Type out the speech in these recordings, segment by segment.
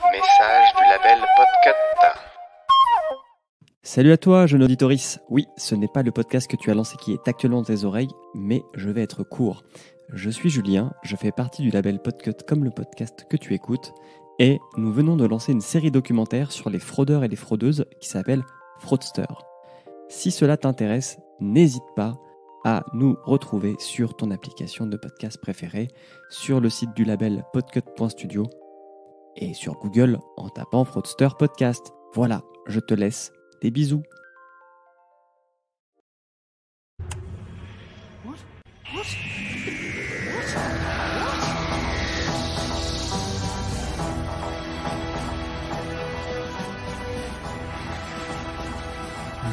Message du label Podcut. Salut à toi, jeune auditorice. Oui, ce n'est pas le podcast que tu as lancé qui est actuellement dans tes oreilles, mais je vais être court. Je suis Julien, je fais partie du label Podcut comme le podcast que tu écoutes, et nous venons de lancer une série documentaire sur les fraudeurs et les fraudeuses qui s'appelle Fraudster. Si cela t'intéresse, n'hésite pas à nous retrouver sur ton application de podcast préférée, sur le site du label podcut.studio et sur Google en tapant Fraudster Podcast. Voilà, je te laisse. Des bisous.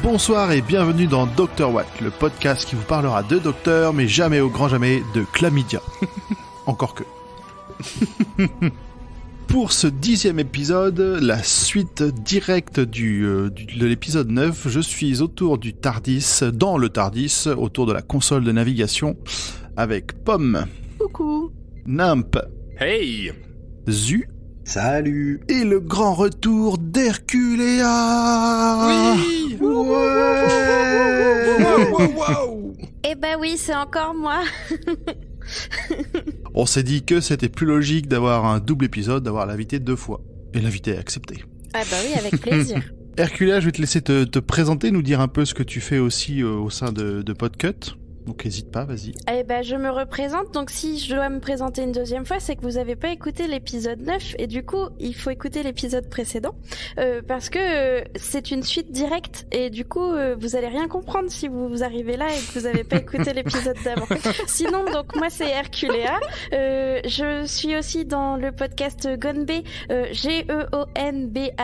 Bonsoir et bienvenue dans Dr Watt, le podcast qui vous parlera de docteurs, mais jamais au grand jamais de chlamydia. Encore que. Pour ce 10e épisode, la suite directe de l'épisode 9, je suis autour du TARDIS, dans le TARDIS, autour de la console de navigation, avec Pomme. Coucou. Nimp. Hey. Zu. Salut. Et le grand retour d'Herculea. Oui. Ouais. Wow. Eh ben oui, c'est encore moi. On s'est dit que c'était plus logique d'avoir un double épisode, d'avoir l'invité 2 fois. Et l'invité est accepté. Ah bah oui, avec plaisir. Herculea, je vais te laisser te présenter, nous dire un peu ce que tu fais aussi au sein de Podcut. Donc n'hésite pas, vas-y. Eh ben je me représente, donc si je dois me présenter une deuxième fois, c'est que vous avez pas écouté l'épisode 9, et du coup, il faut écouter l'épisode précédent, parce que c'est une suite directe, et du coup, vous allez rien comprendre si vous arrivez là et que vous avez pas écouté l'épisode d'avant. Sinon, donc moi c'est Herculea, je suis aussi dans le podcast Gonbae, Geonbae,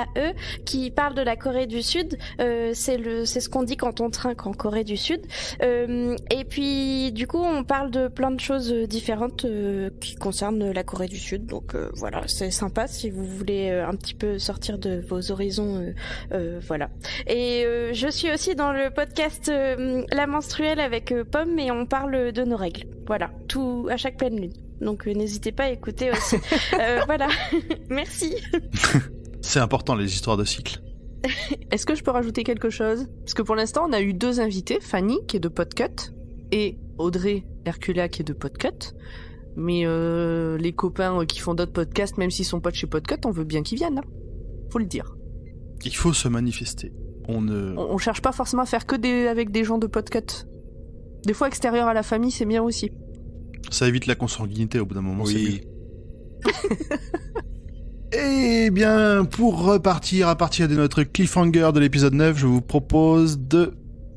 qui parle de la Corée du Sud, c'est ce qu'on dit quand on trinque en Corée du Sud, et puis du coup on parle de plein de choses différentes qui concernent la Corée du Sud, donc voilà, c'est sympa si vous voulez un petit peu sortir de vos horizons, voilà. Et je suis aussi dans le podcast La Menstruelle avec Pomme, et on parle de nos règles, voilà, tout à chaque pleine lune, donc n'hésitez pas à écouter aussi. Voilà. Merci. C'est important les histoires de cycle. Est-ce que je peux rajouter quelque chose? Parce que pour l'instant, on a eu 2 invités, Fanny, qui est de Podcut, et Audrey Herculea, qui est de Podcut. Mais les copains qui font d'autres podcasts, même s'ils sont pas de chez Podcut, on veut bien qu'ils viennent. Hein. Faut le dire. Il faut se manifester. On cherche pas forcément à faire que avec des gens de Podcut. Des fois, extérieur à la famille, c'est bien aussi. Ça évite la consanguinité au bout d'un moment, Oui. c'est mieux. Eh bien, pour repartir à partir de notre cliffhanger de l'épisode 9, je vous propose de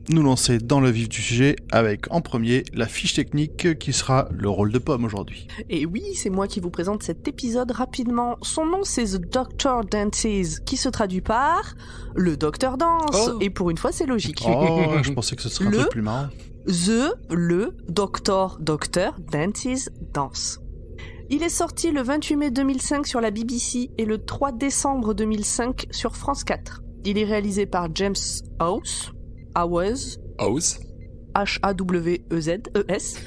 nous lancer dans le vif du sujet avec, en premier, la fiche technique qui sera le rôle de Pomme aujourd'hui. Et oui, c'est moi qui vous présente cet épisode rapidement. Son nom, c'est The Doctor Dances, qui se traduit par le Docteur Danse. Oh. Et pour une fois, c'est logique. Oh, je pensais que ce serait un truc plus marrant. Le Doctor Dances Danse. Il est sorti le 28 mai 2005 sur la BBC et le 3 décembre 2005 sur France 4. Il est réalisé par James Hawes. H-A-W-E-Z-E-S.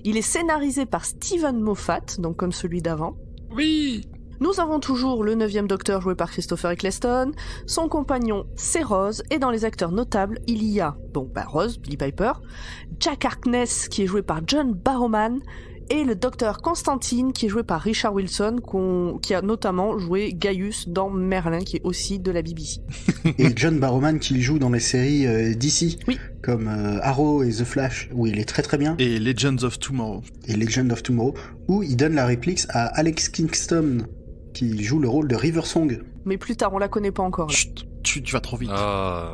Il est scénarisé par Steven Moffat, donc comme celui d'avant. Oui. Nous avons toujours le 9e Docteur joué par Christopher Eccleston, son compagnon c'est Rose, et dans les acteurs notables, il y a, Rose, Billie Piper, Jack Harkness qui est joué par John Barrowman, et le docteur Constantine qui est joué par Richard Wilson, qui a notamment joué Gaius dans Merlin, qui est aussi de la BBC. Et John Barrowman qui joue dans les séries DC, oui, comme Arrow et The Flash, où il est très très bien. Et Legends of Tomorrow. Où il donne la réplique à Alex Kingston, qui joue le rôle de River Song. Mais plus tard, on la connaît pas encore. Là. Chut, tu vas trop vite.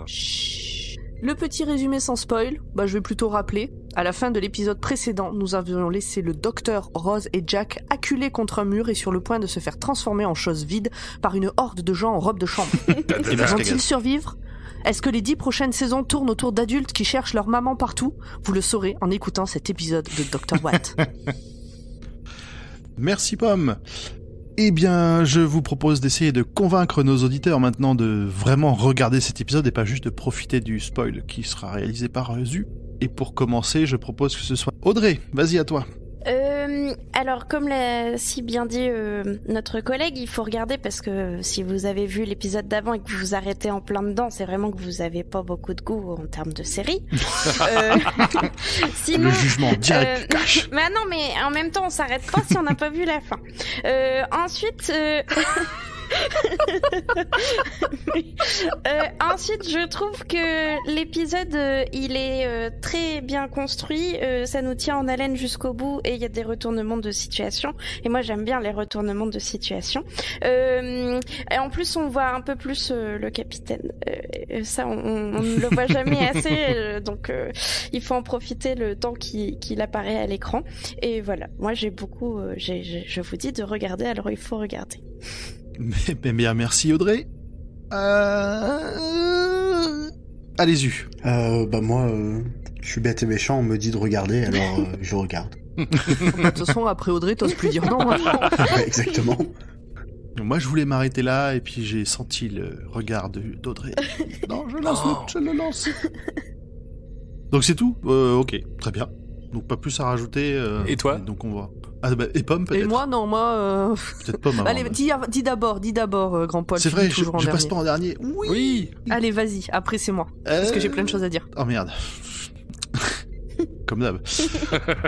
Chut. Le petit résumé sans spoil, je vais plutôt rappeler. À la fin de l'épisode précédent, nous avions laissé le docteur, Rose et Jack acculés contre un mur et sur le point de se faire transformer en chose vide par une horde de gens en robe de chambre. Vont-ils survivre? Est-ce que les 10 prochaines saisons tournent autour d'adultes qui cherchent leur maman partout? Vous le saurez en écoutant cet épisode de Dr Watt. Merci Pomme. Eh bien, je vous propose d'essayer de convaincre nos auditeurs maintenant de vraiment regarder cet épisode et pas juste de profiter du spoil qui sera réalisé par Zu. Et pour commencer, je propose que ce soit Audrey. Vas-y, à toi. Alors, comme l'a si bien dit notre collègue, il faut regarder parce que si vous avez vu l'épisode d'avant et que vous vous arrêtez en plein dedans, c'est vraiment que vous avez pas beaucoup de goût en termes de série. Sinon, Le jugement direct, cash. Mais non, mais en même temps, on s'arrête pas si on n'a pas vu la fin. Ensuite, ensuite, je trouve que l'épisode, il est très bien construit. Ça nous tient en haleine jusqu'au bout et il y a des retournements de situation. Et moi, j'aime bien les retournements de situation. Et en plus, on voit un peu plus le capitaine. Ça, on ne le voit jamais assez. Donc, il faut en profiter le temps qu'il apparaît à l'écran. Et voilà, moi, j'ai beaucoup... je vous dis de regarder, alors il faut regarder. Mais bien, merci Audrey. Allez-y. Moi, je suis bête et méchant, on me dit de regarder, alors je regarde. De toute façon, après Audrey, t'oses plus dire non. Hein. Ouais, exactement. Moi, je voulais m'arrêter là, et puis j'ai senti le regard d'Audrey. Non, je le lance. Donc c'est tout. Ok, très bien. Donc pas plus à rajouter. Et toi ? Donc on va. Ah bah, et Pomme peut-être. Et moi, non, moi... Peut-être Pomme avant. Allez, dis d'abord, Grand Paul. C'est vrai, je toujours en passe dernier. pas en dernier. Oui. Allez, vas-y, après c'est moi. Parce que j'ai plein de choses à dire. Oh merde. Comme d'hab.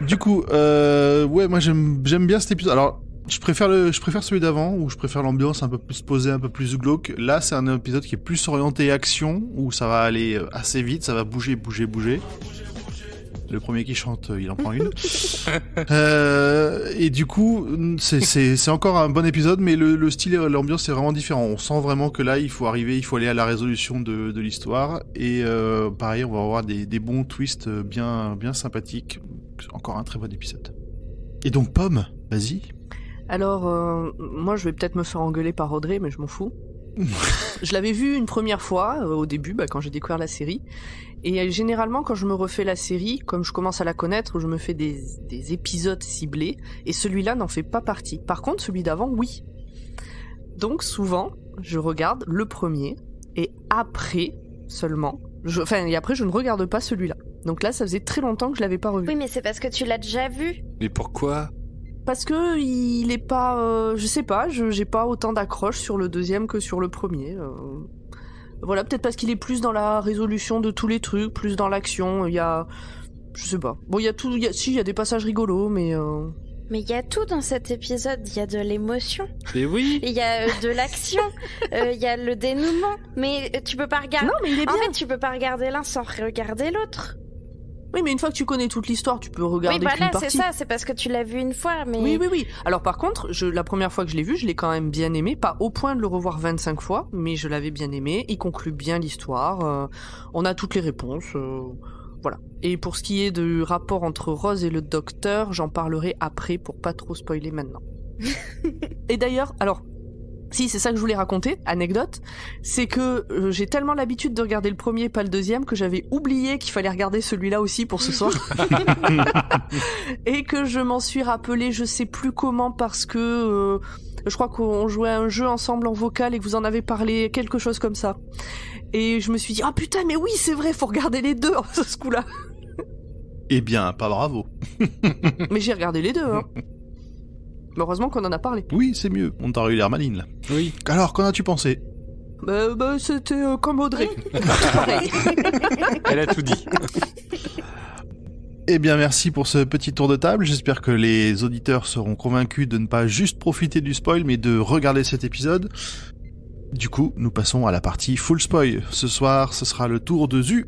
Du coup, ouais, moi j'aime bien cet épisode. Alors, je préfère celui d'avant, où je préfère l'ambiance un peu plus posée, un peu plus glauque. Là, c'est un épisode qui est plus orienté action, où ça va aller assez vite, ça va bouger. Le premier qui chante, il en prend une. Et du coup, c'est encore un bon épisode, mais le style et l'ambiance c'est vraiment différent. On sent vraiment que là, il faut aller à la résolution de l'histoire. Et pareil, on va avoir des bons twists bien sympathiques. Encore un très bon épisode. Et donc, Pomme, vas-y. Alors, moi, je vais peut-être me faire engueuler par Audrey, mais je m'en fous. Je l'avais vu une première fois, au début, quand j'ai découvert la série. Et généralement, quand je me refais la série, comme je commence à la connaître, je me fais des épisodes ciblés. Et celui-là n'en fait pas partie. Par contre, celui d'avant, oui. Donc, souvent, je regarde le premier. Et après, seulement... et après, je ne regarde pas celui-là. Donc là, ça faisait très longtemps que je l'avais pas revu. Oui, mais c'est parce que tu l'as déjà vu. Mais pourquoi ? Parce que il est pas... je sais pas, j'ai pas autant d'accroche sur le deuxième que sur le premier. Voilà, peut-être parce qu'il est plus dans la résolution de tous les trucs, plus dans l'action. Il y a... Je sais pas. Bon, il y a tout... il y a des passages rigolos, mais... Mais il y a tout dans cet épisode. Il y a de l'émotion. Mais oui. Il y a de l'action. Il y a le dénouement. Mais tu peux pas regarder... Non, mais il est bien. En fait, tu peux pas regarder l'un sans regarder l'autre. Oui, mais une fois que tu connais toute l'histoire, tu peux regarder oui, qu'une voilà, partie. c'est ça, c'est parce que tu l'as vu une fois, mais... Oui. Alors par contre, la première fois que je l'ai vu, je l'ai quand même bien aimé, pas au point de le revoir 25 fois, mais je l'avais bien aimé, il conclut bien l'histoire, on a toutes les réponses, voilà. Et pour ce qui est du rapport entre Rose et le docteur, j'en parlerai après pour pas trop spoiler maintenant. Et d'ailleurs, alors... Si, c'est ça que je voulais raconter, anecdote, c'est que j'ai tellement l'habitude de regarder le premier, pas le deuxième, que j'avais oublié qu'il fallait regarder celui-là aussi pour ce soir. Et que je m'en suis rappelé, je sais plus comment, parce que je crois qu'on jouait à un jeu ensemble en vocal et que vous en avez parlé, quelque chose comme ça. Et je me suis dit, ah putain, mais oui, c'est vrai, faut regarder les deux, ce coup-là. Eh bien, pas bravo. Mais j'ai regardé les deux, hein. Heureusement qu'on en a parlé. Oui, c'est mieux. On t'a eu l'air maligne, là. Oui. Alors, qu'en as-tu pensé ? C'était comme Audrey. Elle a tout dit. Eh bien, merci pour ce petit tour de table. J'espère que les auditeurs seront convaincus de ne pas juste profiter du spoil, mais de regarder cet épisode. Du coup, nous passons à la partie full spoil. Ce soir, ce sera le tour de Zu.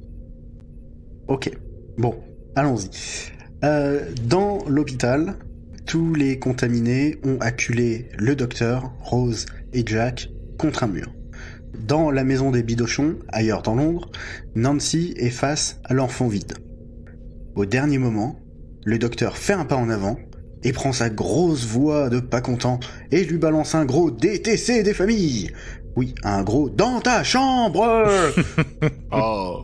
Ok, bon, allons-y. Dans l'hôpital, tous les contaminés ont acculé le docteur, Rose et Jack contre un mur. Dans la maison des Bidochons, ailleurs dans Londres, Nancy est face à l'enfant vide. Au dernier moment, le docteur fait un pas en avant et prend sa grosse voix de pas content et lui balance un gros DTC des familles. Oui, un gros dans ta chambre. Oh.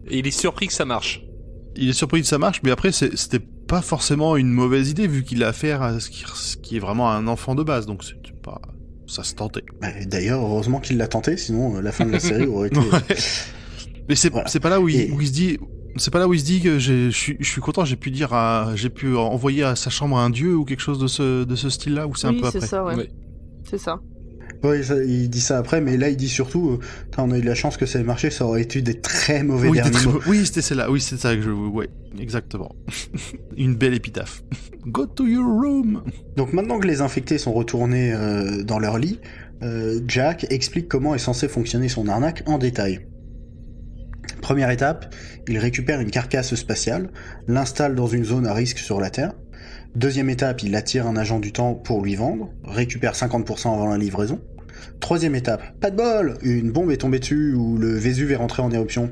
Et il est surpris que ça marche. Il est surpris que ça marche, mais après, c'était pas forcément une mauvaise idée, vu qu'il a affaire à ce qui est vraiment un enfant de base, donc c'est pas... ça se tentait. D'ailleurs, heureusement qu'il l'a tenté, sinon la fin de la série aurait été... Ouais. Mais c'est Voilà. c'est pas là où il se dit C'est pas là où il se dit que je suis content, j'ai pu envoyer à sa chambre un dieu ou quelque chose de ce style-là, ou c'est un peu après. Oui, c'est ça, ouais. Ouais. C'est ça. Oui, il dit ça après, mais là il dit surtout, on a eu de la chance que ça ait marché, ça aurait été des très mauvais derniers mots. Oui, c'était celle-là, oui, c'est ça que ouais, exactement. Une belle épitaphe. Go to your room. Donc maintenant que les infectés sont retournés dans leur lit, Jack explique comment est censé fonctionner son arnaque en détail. Première étape, il récupère une carcasse spatiale, l'installe dans une zone à risque sur la Terre. Deuxième étape, il attire un agent du temps pour lui vendre, récupère 50% avant la livraison. Troisième étape, pas de bol, une bombe est tombée dessus ou le Vésuve est rentré en éruption.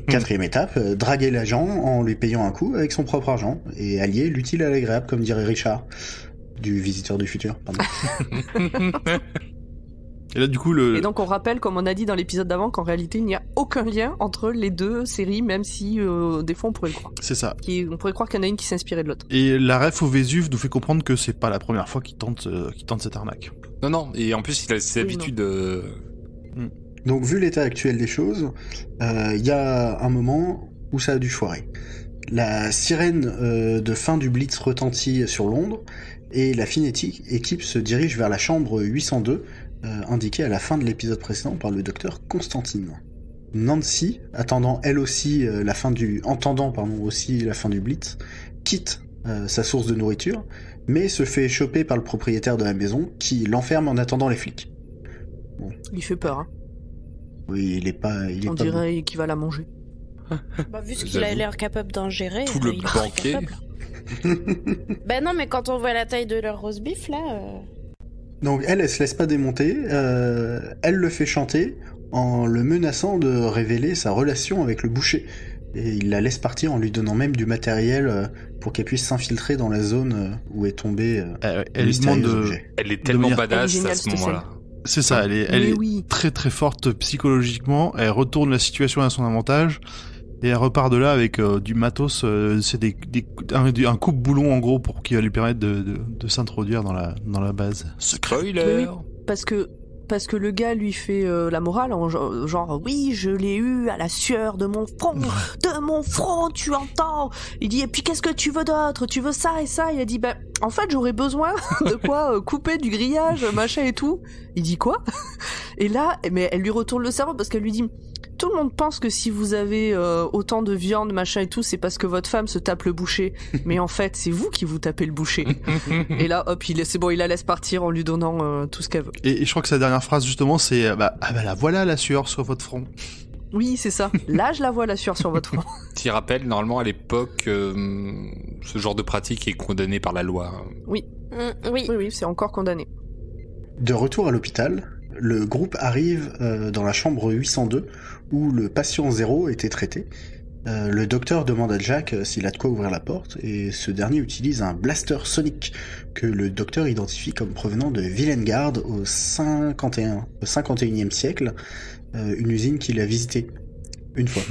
Quatrième étape, draguer l'agent en lui payant un coup avec son propre argent et allier l'utile à l'agréable, comme dirait Richard, du Visiteur du Futur. Pardon. Et là, du coup, Et donc on rappelle, comme on a dit dans l'épisode d'avant, qu'en réalité il n'y a aucun lien entre les deux séries, même si des fois on pourrait le croire. C'est ça. On pourrait croire qu'il y en a une qui s'est inspirée de l'autre. Et la ref au Vésuve nous fait comprendre que c'est pas la première fois qu'il tente cette arnaque. Non, et en plus il a ses habitudes... Donc vu l'état actuel des choses, il y a un moment où ça a dû foirer. La sirène de fin du Blitz retentit sur Londres, et la fine équipe se dirige vers la chambre 802, indiquée à la fin de l'épisode précédent par le docteur Constantine. Nancy, entendant aussi la fin du Blitz, quitte sa source de nourriture, mais se fait choper par le propriétaire de la maison, qui l'enferme en attendant les flics. Bon. Il fait peur, hein. Oui, On dirait qu'il va la manger. Bah, vu ce qu'il a l'air capable d'en gérer, Tout le il est banquet. capable. Ben non, mais quand on voit la taille de leur roast beef, là... Donc elle se laisse pas démonter, elle le fait chanter en le menaçant de révéler sa relation avec le boucher. Et il la laisse partir en lui donnant même du matériel pour qu'elle puisse s'infiltrer dans la zone où est tombé elle lui demande Elle est tellement badass géniale, à ce moment-là. C'est ça, elle est oui. très très forte psychologiquement, elle retourne la situation à son avantage, et elle repart de là avec du matos, c'est un coupe-boulon en gros pour qui va lui permettre de s'introduire dans la base. Spoiler. Oui, parce que le gars lui fait la morale en genre oui, je l'ai eu à la sueur de mon front, tu entends. Il dit et puis qu'est-ce que tu veux d'autre, tu veux ça et ça. Il a dit ben en fait j'aurais besoin de quoi couper du grillage machin et tout. Il dit quoi? Et là mais elle lui retourne le cerveau parce qu'elle lui dit tout le monde pense que si vous avez autant de viande machin et tout, c'est parce que votre femme se tape le boucher. Mais en fait, c'est vous qui vous tapez le boucher. Et là, hop, c'est bon, il la laisse partir en lui donnant tout ce qu'elle veut. Et je crois que sa dernière phrase justement, c'est la voilà la sueur sur votre front. Oui, c'est ça. Là, je la vois la sueur sur votre front. T'y rappelles, normalement à l'époque, ce genre de pratique est condamné par la loi. Oui. Oui. Oui, c'est encore condamné. De retour à l'hôpital, le groupe arrive dans la chambre 802 où le patient 0 était traité. Le docteur demande à Jack s'il a de quoi ouvrir la porte et ce dernier utilise un blaster sonique que le docteur identifie comme provenant de Villengard au 51e siècle, une usine qu'il a visitée une fois.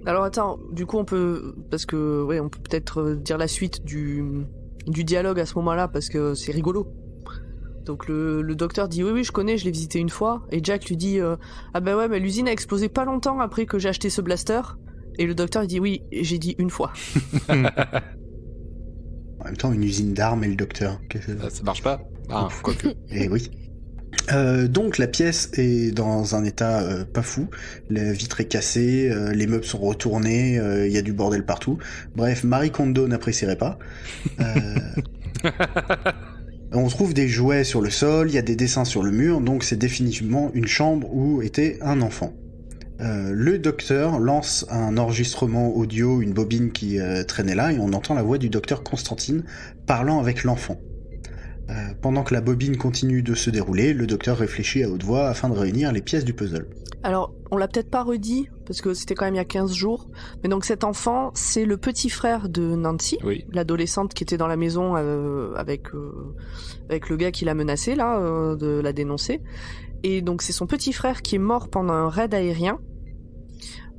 Alors attends, du coup on peut peut-être dire la suite du dialogue à ce moment-là parce que c'est rigolo. Donc le docteur dit oui je connais, je l'ai visité une fois et Jack lui dit ah ben ouais mais l'usine a explosé pas longtemps après que j'ai acheté ce blaster et le docteur il dit oui j'ai dit une fois. En même temps une usine d'armes et le docteur ça marche pas quoique. Et oui. Donc la pièce est dans un état pas fou, la vitre est cassée, les meubles sont retournés, il y a du bordel partout. Bref, Marie Kondo n'apprécierait pas. On trouve des jouets sur le sol, il y a des dessins sur le mur, donc c'est définitivement une chambre où était un enfant. Le docteur lance un enregistrement audio, une bobine qui traînait là, et on entend la voix du docteur Constantine parlant avec l'enfant. Pendant que la bobine continue de se dérouler, le docteur réfléchit à haute voix afin de réunir les pièces du puzzle. Alors, on l'a peut-être pas redit, parce que c'était quand même il y a 15 jours, mais donc cet enfant, c'est le petit frère de Nancy, oui. L'adolescente qui était dans la maison avec le gars qui l'a menacé, là, de la dénoncer. Et donc c'est son petit frère qui est mort pendant un raid aérien,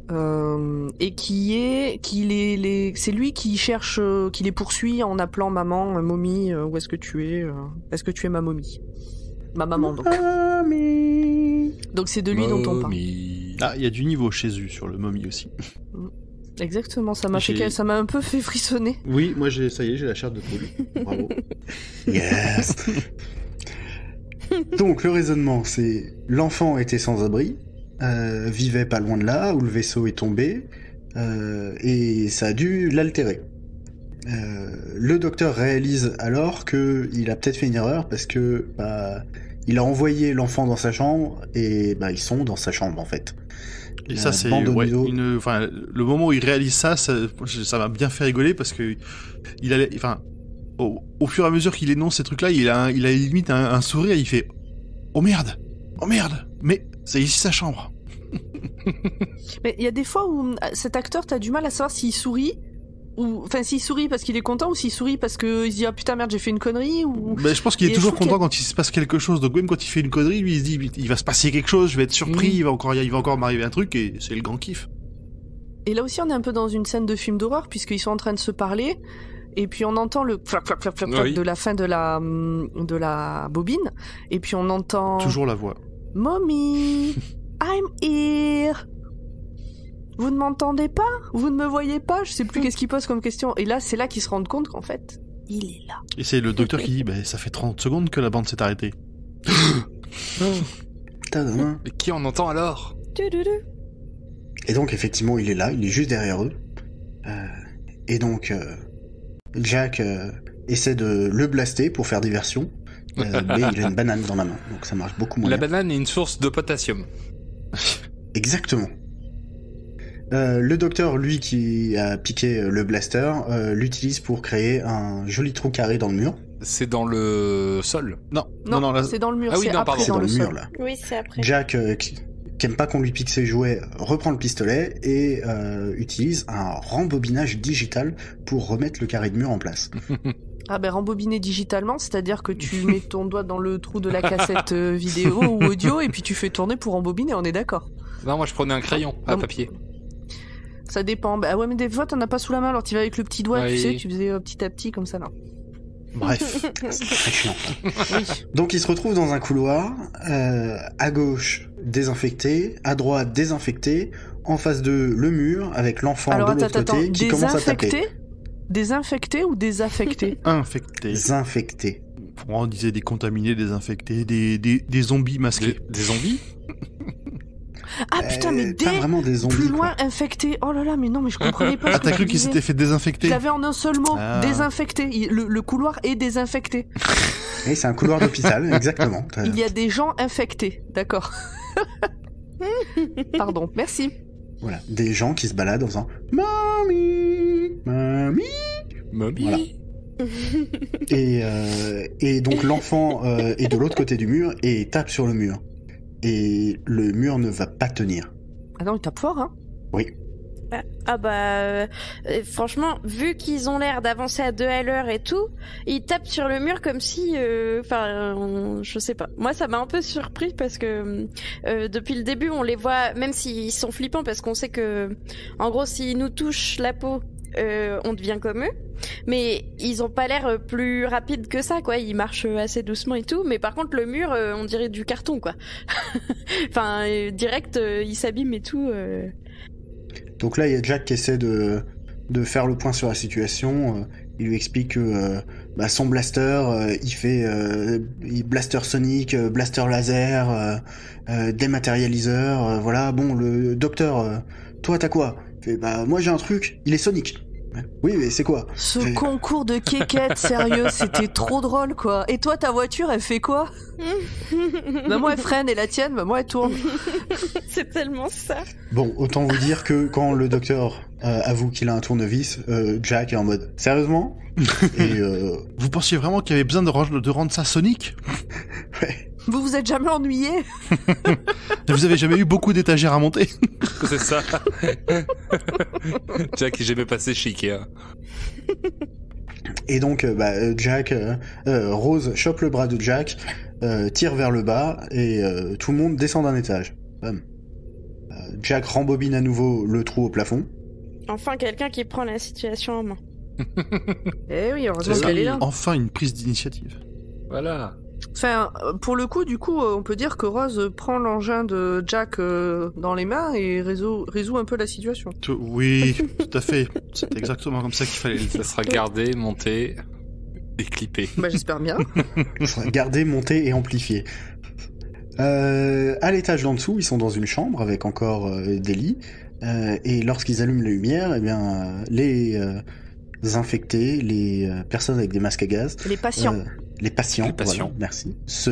et c'est lui qui cherche, qui les poursuit en appelant maman, mommy, où est-ce que tu es, est-ce que tu es ma mommy? Ma maman donc. Mommy. Donc c'est de lui dont on parle. Ah, il y a du niveau chez eux sur le mommy aussi. Exactement, ça m'a un peu fait frissonner. Oui, moi ça y est, j'ai la chair de poule. Bravo. Yes. Donc le raisonnement, c'est l'enfant était sans abri, vivait pas loin de là où le vaisseau est tombé, et ça a dû l'altérer. Le docteur réalise alors que il a peut-être fait une erreur parce que il a envoyé l'enfant dans sa chambre et ils sont dans sa chambre en fait. Et ça c'est le moment où il réalise ça m'a bien fait rigoler parce que au fur et à mesure qu'il énonce ces trucs-là, il a limite un sourire, il fait oh merde, mais c'est ici sa chambre. Mais il y a des fois où cet acteur, t'as du mal à savoir s'il sourit, s'il sourit parce qu'il est content ou s'il sourit parce qu'il se dit ah putain merde j'ai fait une connerie ou. Je pense qu'il est toujours content quand il se passe quelque chose. Donc même quand il fait une connerie, lui il se dit il va se passer quelque chose, je vais être surpris, il va encore m'arriver un truc et c'est le grand kiff. Et là aussi on est un peu dans une scène de film d'horreur puisqu'ils sont en train de se parler. Et puis on entend le flap de la fin de la bobine. Et puis on entend... Toujours la voix. Mommy, I'm here. Vous ne m'entendez pas? Vous ne me voyez pas? Je sais plus qu'est-ce qu'il pose comme question. Et là, c'est là qu'ils se rendent compte qu'en fait, il est là. Et c'est le docteur qui dit, ça fait 30 secondes que la bande s'est arrêtée. Mais qui en entend alors? Et donc effectivement, il est là, il est juste derrière eux. Et donc... Jack essaie de le blaster pour faire diversion, mais il a une banane dans la main, donc ça marche beaucoup moins La bien. banane est une source de potassium. Exactement. Le docteur, lui, qui a piqué le blaster, l'utilise pour créer un joli trou carré dans le mur. C'est dans le sol. Non, là... c'est dans le mur, c'est après pardon. dans le mur, sol. là. Oui, c'est après. Jack, qui aime pas qu'on lui pique ses jouets, reprend le pistolet et utilise un rembobinage digital pour remettre le carré de mur en place. Rembobiner digitalement, c'est-à-dire que tu mets ton doigt dans le trou de la cassette vidéo ou audio et puis tu fais tourner pour rembobiner, on est d'accord? Non, moi je prenais un crayon à papier. Ça dépend. Mais des fois t'en as pas sous la main, alors tu vas avec le petit doigt, tu sais, tu faisais petit à petit comme ça là. Bref, c'est très chiant. Oui. Donc il se retrouve dans un couloir, à gauche désinfecté, à droite désinfecté, en face de le mur avec l'enfant de l'autre côté qui commence à taper. Désinfecté ou désaffecté? Infecté. Désinfecté. On disait des contaminés, désinfectés, des zombies masqués. Des zombies? Ah putain, mais pas vraiment des zombies, plus loin, quoi. infecté. Oh là là, mais non, mais je comprenais pas. T'as cru qu'il s'était fait désinfecter? Je l'avais en un seul mot, désinfecté. Le couloir est désinfecté. Et c'est un couloir d'hôpital, exactement. Il y a des gens infectés, d'accord. Pardon, merci. Voilà, des gens qui se baladent en faisant Mamie, Mamie. Voilà. Et donc l'enfant est de l'autre côté du mur et tape sur le mur. Et le mur ne va pas tenir. Ah non, il tape fort, hein? Oui. Franchement, vu qu'ils ont l'air d'avancer à 2 à l'heure et tout, ils tapent sur le mur comme si... je sais pas. Moi, ça m'a un peu surpris parce que depuis le début, on les voit, même s'ils sont flippants, parce qu'on sait que, en gros, s'ils nous touchent la peau, on devient comme eux. Mais ils ont pas l'air plus rapides que ça, quoi. Ils marchent assez doucement et tout. Mais par contre, le mur, on dirait du carton, quoi. Direct, il s'abîme et tout. Donc là, il y a Jack qui essaie de faire le point sur la situation. Il lui explique que son blaster, il fait blaster sonique, blaster laser, dématérialiseur. Voilà, bon, le docteur, toi, t'as quoi? Il fait, moi, j'ai un truc, il est sonique. Oui, mais c'est quoi? Ce concours de kékettes, sérieux, c'était trop drôle, quoi. Et toi, ta voiture, elle fait quoi? Moi, elle freine, et la tienne, moi, elle tourne. C'est tellement ça. Bon, autant vous dire que quand le docteur avoue qu'il a un tournevis, Jack est en mode, sérieusement? Et Vous pensiez vraiment qu'il y avait besoin de rendre ça sonique? Ouais. Vous vous êtes jamais ennuyé? Vous avez jamais eu beaucoup d'étagères à monter? C'est ça. Jack est jamais passé chez Ikea. Et donc, Jack, Rose chope le bras de Jack, tire vers le bas, et tout le monde descend d'un étage. Bam. Jack rembobine à nouveau le trou au plafond. Enfin, quelqu'un qui prend la situation en main. Eh oui, heureusement qu'elle est là. Enfin, une prise d'initiative. Voilà. Enfin, pour le coup, du coup, on peut dire que Rose prend l'engin de Jack dans les mains et résout un peu la situation. Oui, tout à fait. C'est exactement comme ça qu'il fallait le faire. Ça sera gardé, monté et clippé. Bah, j'espère bien. Ça sera gardé, monté et amplifié. À l'étage d'en dessous, ils sont dans une chambre avec encore des lits. Et lorsqu'ils allument la lumière, eh bien, les infectés, les personnes avec des masques à gaz... Les patients. Les patients, voilà, merci, se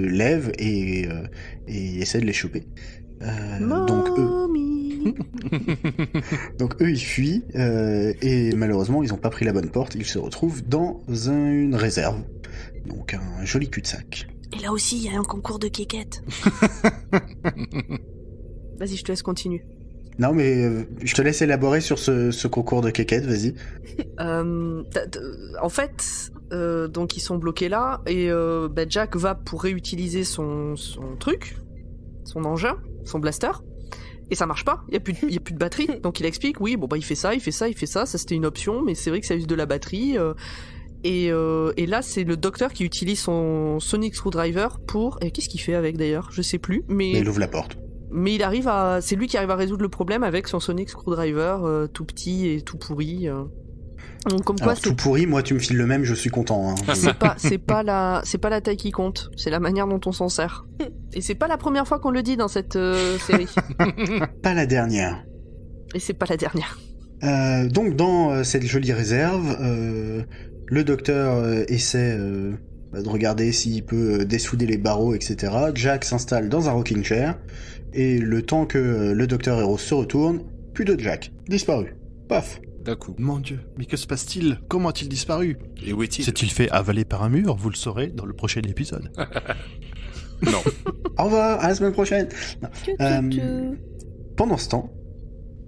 lèvent et essaient de les choper. Donc eux, ils fuient et malheureusement, ils n'ont pas pris la bonne porte. Ils se retrouvent dans une réserve. Donc un joli cul-de-sac. Et là aussi, il y a un concours de kékettes. Vas-y, je te laisse continuer. Non, mais je te laisse élaborer sur ce concours de kékettes, vas-y. En fait, donc ils sont bloqués là, et Jack va pour réutiliser son truc, son engin, son blaster, et ça marche pas, il y a plus de batterie, donc il explique, oui, bon bah il fait ça c'était une option, mais c'est vrai que ça use de la batterie, et là c'est le docteur qui utilise son sonic screwdriver pour... Et qu'est-ce qu'il fait avec d'ailleurs ? Je sais plus, mais il ouvre la porte. Mais c'est lui qui arrive à résoudre le problème avec son sonic screwdriver tout petit et tout pourri. Donc, comme quoi, alors, tout pourri, moi tu me files le même, je suis content. Hein. C'est pas la taille qui compte, c'est la manière dont on s'en sert. Et c'est pas la première fois qu'on le dit dans cette série. Pas la dernière. Et c'est pas la dernière. Donc dans cette jolie réserve, le docteur essaie de regarder s'il peut dessouder les barreaux, etc. Jack s'installe dans un rocking chair, et le temps que le docteur et Rose se retournent, plus de Jack, disparu. Paf. D'un coup. Mon Dieu, mais que se passe-t-il ? Comment a-t-il disparu ? Et où est-il ? S'est-il fait avaler par un mur ? Vous le saurez dans le prochain épisode. Non. Au revoir, à la semaine prochaine. Pendant ce temps,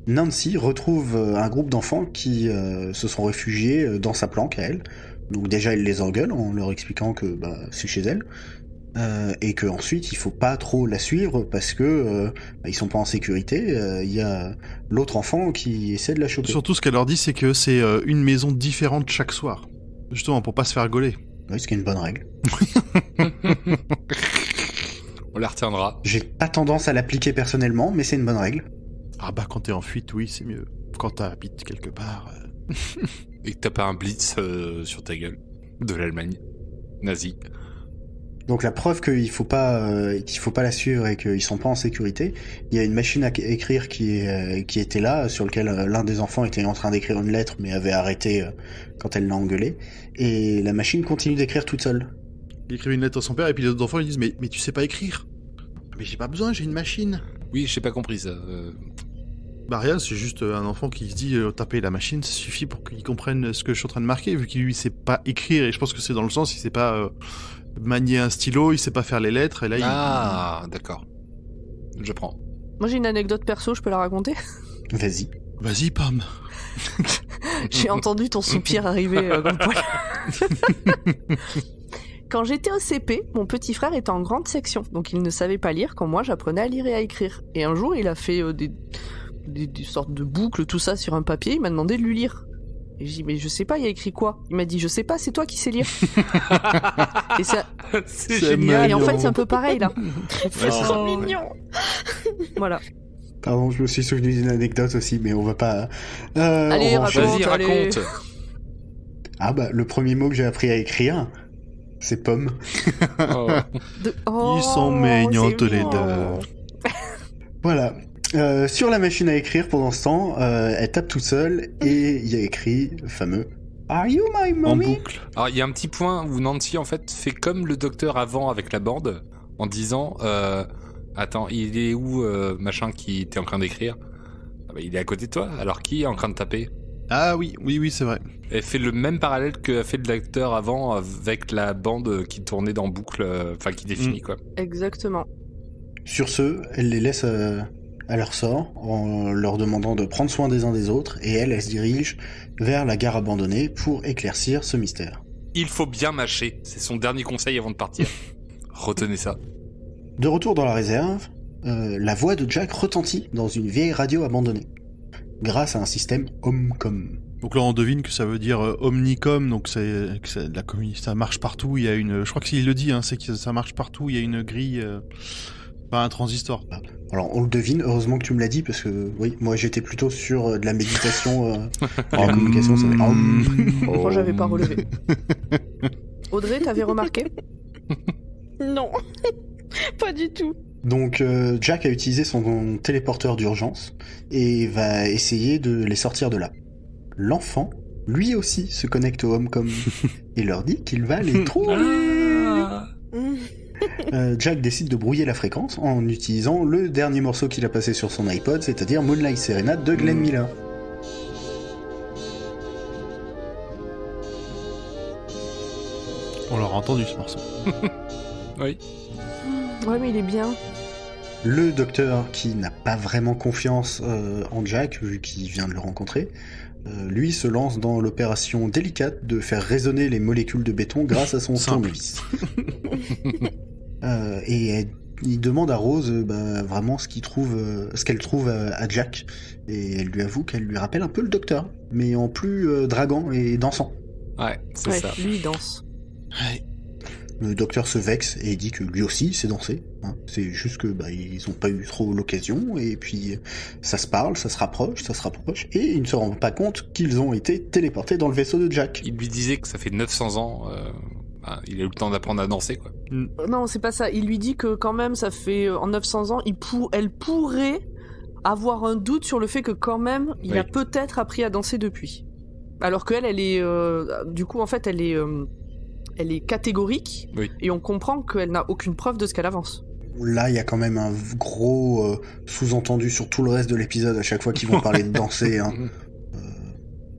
Nancy retrouve un groupe d'enfants qui se sont réfugiés dans sa planque à elle. Donc déjà, elle les engueule en leur expliquant que c'est chez elle. Et que ensuite il faut pas trop la suivre parce que ils sont pas en sécurité. Il y a l'autre enfant qui essaie de la choper. Surtout, ce qu'elle leur dit, c'est que c'est une maison différente chaque soir, justement pour pas se faire gauler. Oui, ce qui est une bonne règle. On la retiendra. J'ai pas tendance à l'appliquer personnellement, mais c'est une bonne règle. Ah bah quand t'es en fuite, oui, c'est mieux. Quand t'habites quelque part. Et que t'as pas un blitz sur ta gueule de l'Allemagne nazie. Donc la preuve qu'il faut pas la suivre et qu'ils sont pas en sécurité, il y a une machine à écrire qui était là, sur lequel l'un des enfants était en train d'écrire une lettre mais avait arrêté quand elle l'a engueulé, et la machine continue d'écrire toute seule. Il écrit une lettre à son père et puis les autres enfants ils disent mais tu sais pas écrire. Mais j'ai pas besoin, j'ai une machine. Oui, j'ai pas compris ça. Bah rien, c'est juste un enfant qui se dit taper la machine, ça suffit pour qu'il comprenne ce que je suis en train de marquer, vu qu'il lui sait pas écrire, et je pense que c'est dans le sens il sait pas manier un stylo, il sait pas faire les lettres, et là d'accord. Je prends. Moi j'ai une anecdote perso, je peux la raconter ? Vas-y. Vas-y, Pam. J'ai entendu ton soupir arriver dans le poil. Quand j'étais au CP, mon petit frère était en grande section, donc il ne savait pas lire quand moi j'apprenais à lire et à écrire. Et un jour, il a fait des sortes de boucles, tout ça sur un papier, il m'a demandé de lui lire. Et j'ai dit, mais je sais pas, il y a écrit quoi ? Il m'a dit, je sais pas, c'est toi qui sais lire. Et c'est génial. Et en fait, c'est un peu pareil, là. C'est trop mignon. Voilà. Pardon, je me suis souvenu d'une anecdote aussi, mais on va pas... Allez, Vas-y, raconte. Ah bah, le premier mot que j'ai appris à écrire, c'est pomme. Ils sont mignons tous les deux. Voilà. Sur la machine à écrire, pendant ce temps, elle tape toute seule et il y a écrit le fameux « Are you my mommy ?» En boucle. Alors, il y a un petit point où Nancy, en fait, fait comme le docteur avant avec la bande, en disant attends, il est où, machin, qui était en train d'écrire ? Ah bah, il est à côté de toi, alors qui est en train de taper ? Ah oui, c'est vrai. Elle fait le même parallèle qu'a fait le docteur avant avec la bande qui tournait dans boucle, enfin qui définit quoi. Exactement. Sur ce, elle les laisse à leur sort en leur demandant de prendre soin des uns des autres, et elle se dirige vers la gare abandonnée pour éclaircir ce mystère. Il faut bien mâcher, c'est son dernier conseil avant de partir. Retenez ça. De retour dans la réserve, la voix de Jack retentit dans une vieille radio abandonnée, grâce à un système Homecom. Donc là, on devine que ça veut dire Omnicom, donc ça marche partout. Il y a je crois que s'il le dit, hein, c'est que ça marche partout. Il y a une grille, pas un transistor. Alors on le devine, heureusement que tu me l'as dit, parce que oui, moi j'étais plutôt sur de la méditation, de la communication. Ça Moi j'avais pas relevé. Audrey, t'avais remarqué? Non, pas du tout. Donc Jack a utilisé son téléporteur d'urgence et va essayer de les sortir de là. L'enfant, lui aussi, se connecte au Homecom et leur dit qu'il va les trouver. Jack décide de brouiller la fréquence en utilisant le dernier morceau qu'il a passé sur son iPod, c'est-à-dire Moonlight Serenade de Glenn Miller. On l'aura entendu ce morceau. Oui. Ouais, mais il est bien. Le docteur, qui n'a pas vraiment confiance en Jack, vu qu'il vient de le rencontrer, lui se lance dans l'opération délicate de faire résonner les molécules de béton grâce à son tournevis. Et il demande à Rose vraiment ce qu'elle trouve à Jack, et elle lui avoue qu'elle lui rappelle un peu le docteur, mais en plus draguant et dansant. Ouais, c'est ça. Lui il danse. Ouais. Le docteur se vexe et dit que lui aussi sait danser. Hein. C'est juste que ils ont pas eu trop l'occasion, et puis ça se parle, ça se rapproche, et ils ne se rendent pas compte qu'ils ont été téléportés dans le vaisseau de Jack. Il lui disait que ça fait 900 ans, il a eu le temps d'apprendre à danser, quoi. Non, c'est pas ça. Il lui dit que quand même, ça fait en 900 ans, elle pourrait avoir un doute sur le fait que quand même, il a peut-être appris à danser depuis. Alors qu'elle, elle est, du coup, en fait, elle est catégorique, et on comprend qu'elle n'a aucune preuve de ce qu'elle avance. Là, il y a quand même un gros sous-entendu sur tout le reste de l'épisode à chaque fois qu'ils vont parler de danser. Hein.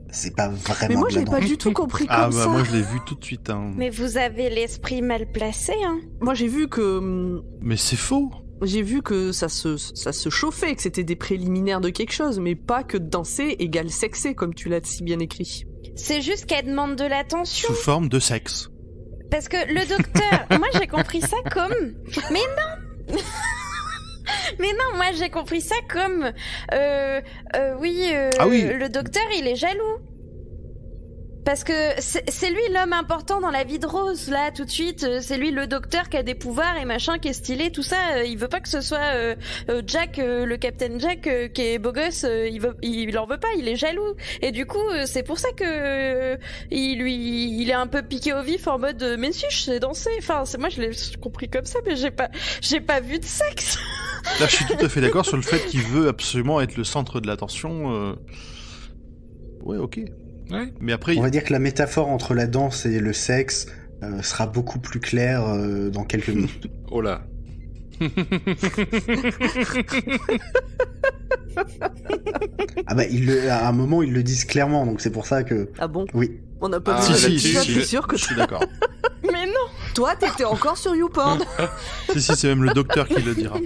C'est pas vraiment. Mais moi, de la j'ai pas danse. du tout compris comme ça. Moi, je l'ai vu tout de suite. Hein. Mais vous avez l'esprit mal placé, hein. Moi, j'ai vu que. Mais c'est faux. J'ai vu que ça se chauffait, que c'était des préliminaires de quelque chose, mais pas que danser égale sexer, comme tu l'as si bien écrit. C'est juste qu'elle demande de l'attention. Sous forme de sexe. Parce que le docteur, moi j'ai compris ça comme... Mais non. Mais non, moi j'ai compris ça comme... oui, le docteur il est jaloux. Parce que c'est lui l'homme important dans la vie de Rose, là, tout de suite. C'est lui le docteur qui a des pouvoirs et machin, qui est stylé, tout ça. Il veut pas que ce soit Jack, le Captain Jack, qui est beau gosse. Il en veut pas, il est jaloux. Et du coup, c'est pour ça que il est un peu piqué au vif en mode mais si, je sais danser. Enfin, moi je l'ai compris comme ça, mais j'ai pas vu de sexe. Là, je suis tout à fait d'accord sur le fait qu'il veut absolument être le centre de l'attention. Ouais, ok. Ouais. Mais après, on va dire que la métaphore entre la danse et le sexe sera beaucoup plus claire dans quelques minutes. Oh là. À un moment ils le disent clairement, donc c'est pour ça que. Ah bon? Oui. On n'a pas si, je suis sûr que je suis d'accord. Mais non. Toi, t'étais encore sur YouPorn. si, c'est même le docteur qui le dira.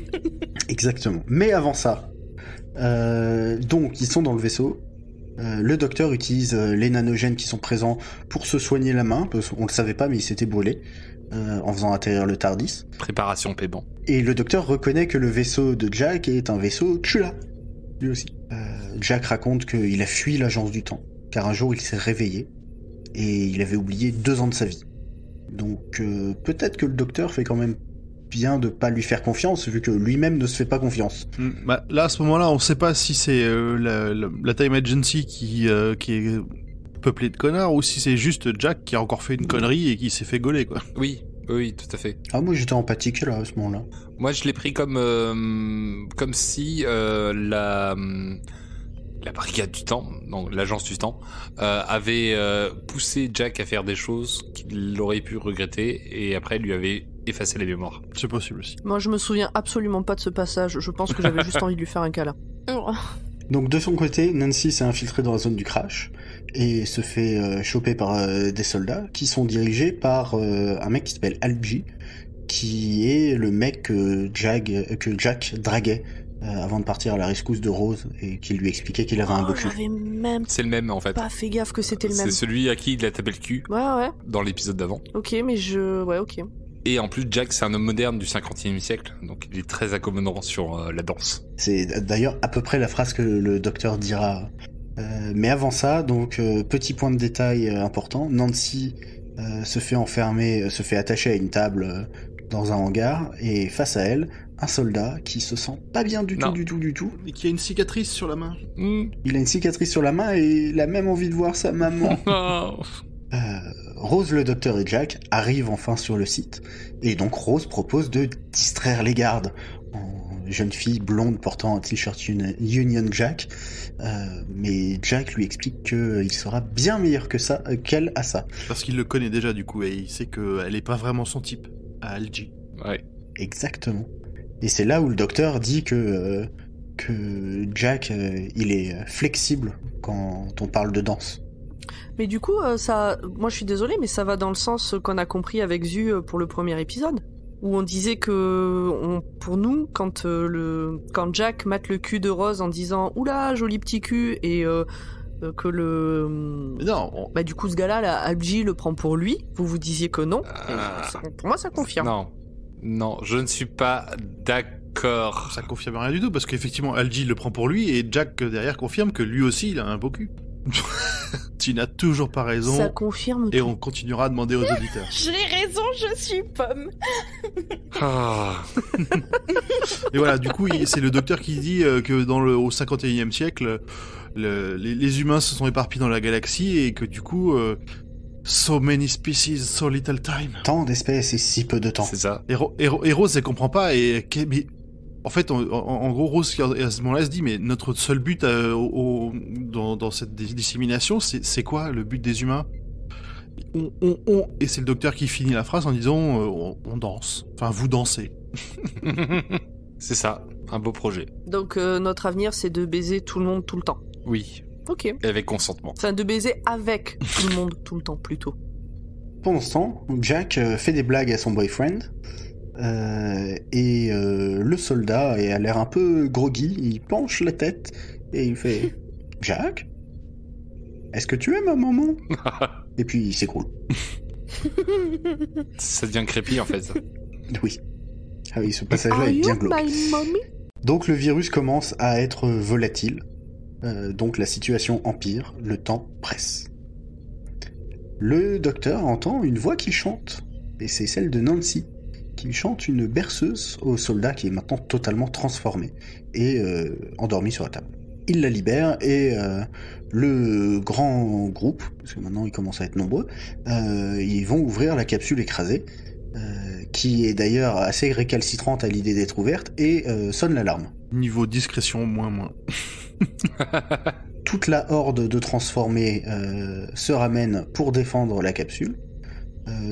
Exactement. Mais avant ça, donc ils sont dans le vaisseau. Le docteur utilise les nanogènes qui sont présents pour se soigner la main, parce qu'on le savait pas mais il s'était brûlé en faisant atterrir le TARDIS. Préparation paiement. Et le docteur reconnaît que le vaisseau de Jack est un vaisseau Chula, lui aussi. Jack raconte qu'il a fui l'agence du temps, car un jour il s'est réveillé et il avait oublié 2 ans de sa vie. Donc peut-être que le docteur fait quand même bien de pas lui faire confiance, vu que lui-même ne se fait pas confiance. Là, à ce moment-là, on sait pas si c'est la Time Agency qui est peuplée de connards, ou si c'est juste Jack qui a encore fait une connerie et qui s'est fait gauler, quoi. Oui, tout à fait. Ah, moi j'étais empathique là, à ce moment-là. Moi, je l'ai pris comme si la brigade du temps, donc l'agence du temps, avait poussé Jack à faire des choses qu'il aurait pu regretter, et après lui avait effacé la mémoire. C'est possible aussi. Moi, je me souviens absolument pas de ce passage. Je pense que j'avais juste envie de lui faire un câlin. Donc de son côté, Nancy s'est infiltrée dans la zone du crash et se fait choper par des soldats qui sont dirigés par un mec qui s'appelle Algie, qui est le mec que Jack draguait avant de partir à la rescousse de Rose, et qui lui expliquait qu'il avait un beau cul. J'avais même C'est le même en fait. pas fait gaffe que c'était le même. C'est celui à qui il a tapé le cul Ouais. dans l'épisode d'avant. Ok, mais ouais, ok. Et en plus, Jack, c'est un homme moderne du 50e siècle, donc il est très accommodant sur la danse. C'est d'ailleurs à peu près la phrase que le docteur dira Mais avant ça, donc petit point de détail important, Nancy se fait enfermer, se fait attacher à une table dans un hangar, et face à elle, un soldat qui se sent pas bien du tout. Et qui a une cicatrice sur la main. Il a une cicatrice sur la main et il a même envie de voir sa maman. Rose, le docteur et Jack arrivent enfin sur le site, et donc Rose propose de distraire les gardes en jeune fille blonde portant un t-shirt Union Jack, mais Jack lui explique qu'il sera bien meilleur que ça, qu'elle à ça. Parce qu'il le connaît déjà du coup, et il sait qu'elle est pas vraiment son type, à Algie. Ouais. Exactement. Et c'est là où le docteur dit que Jack, il est flexible quand on parle de danse. Mais du coup, moi je suis désolée, mais ça va dans le sens qu'on a compris avec Zu pour le premier épisode, où on disait que, pour nous, quand Jack mate le cul de Rose en disant « Oula, joli petit cul !» et que bah du coup ce gars-là, Algie, le prend pour lui, vous disiez que non. Pour moi, ça confirme. Non, je ne suis pas d'accord. Ça confirme rien du tout, parce qu'effectivement, Algie le prend pour lui, et Jack, derrière, confirme que lui aussi, il a un beau cul. Tu n'as toujours pas raison. Ça confirme et tout. on continuera à demander aux auditeurs. J'ai raison, je suis pomme. Et voilà, du coup, c'est le docteur qui dit que au 51e siècle, les humains se sont éparpillés dans la galaxie, et que du coup, so many species, so little time. Tant d'espèces et si peu de temps. C'est ça. Et Rose, elle comprend pas, mais en fait, en gros, Rose, à ce moment-là, elle se dit, mais notre seul but dans cette dissémination, c'est quoi le but des humains ? Et c'est le docteur qui finit la phrase en disant, on danse. Enfin, vous dansez. C'est ça, un beau projet. Donc notre avenir, c'est de baiser tout le monde tout le temps. Oui. Ok. Et avec consentement. Enfin, de baiser avec tout le monde tout le temps, plutôt. Pendant ce temps, Jack fait des blagues à son boyfriend. Et le soldat a l'air un peu groggy, il penche la tête et il fait « Jack, est-ce que tu aimes ma maman ?» Et puis il s'écroule. Ça devient creepy en fait. Oui. Ah oui, ce passage-là est bien glauque. Donc le virus commence à être volatile, donc la situation empire, le temps presse. Le docteur entend une voix qui chante, et c'est celle de Nancy, qui chante une berceuse au soldat qui est maintenant totalement transformé et endormi sur la table. Il la libère et le grand groupe, parce que maintenant ils commencent à être nombreux, ils vont ouvrir la capsule écrasée, qui est d'ailleurs assez récalcitrante à l'idée d'être ouverte, et sonne l'alarme. Niveau discrétion, moins. Toute la horde de transformés se ramène pour défendre la capsule.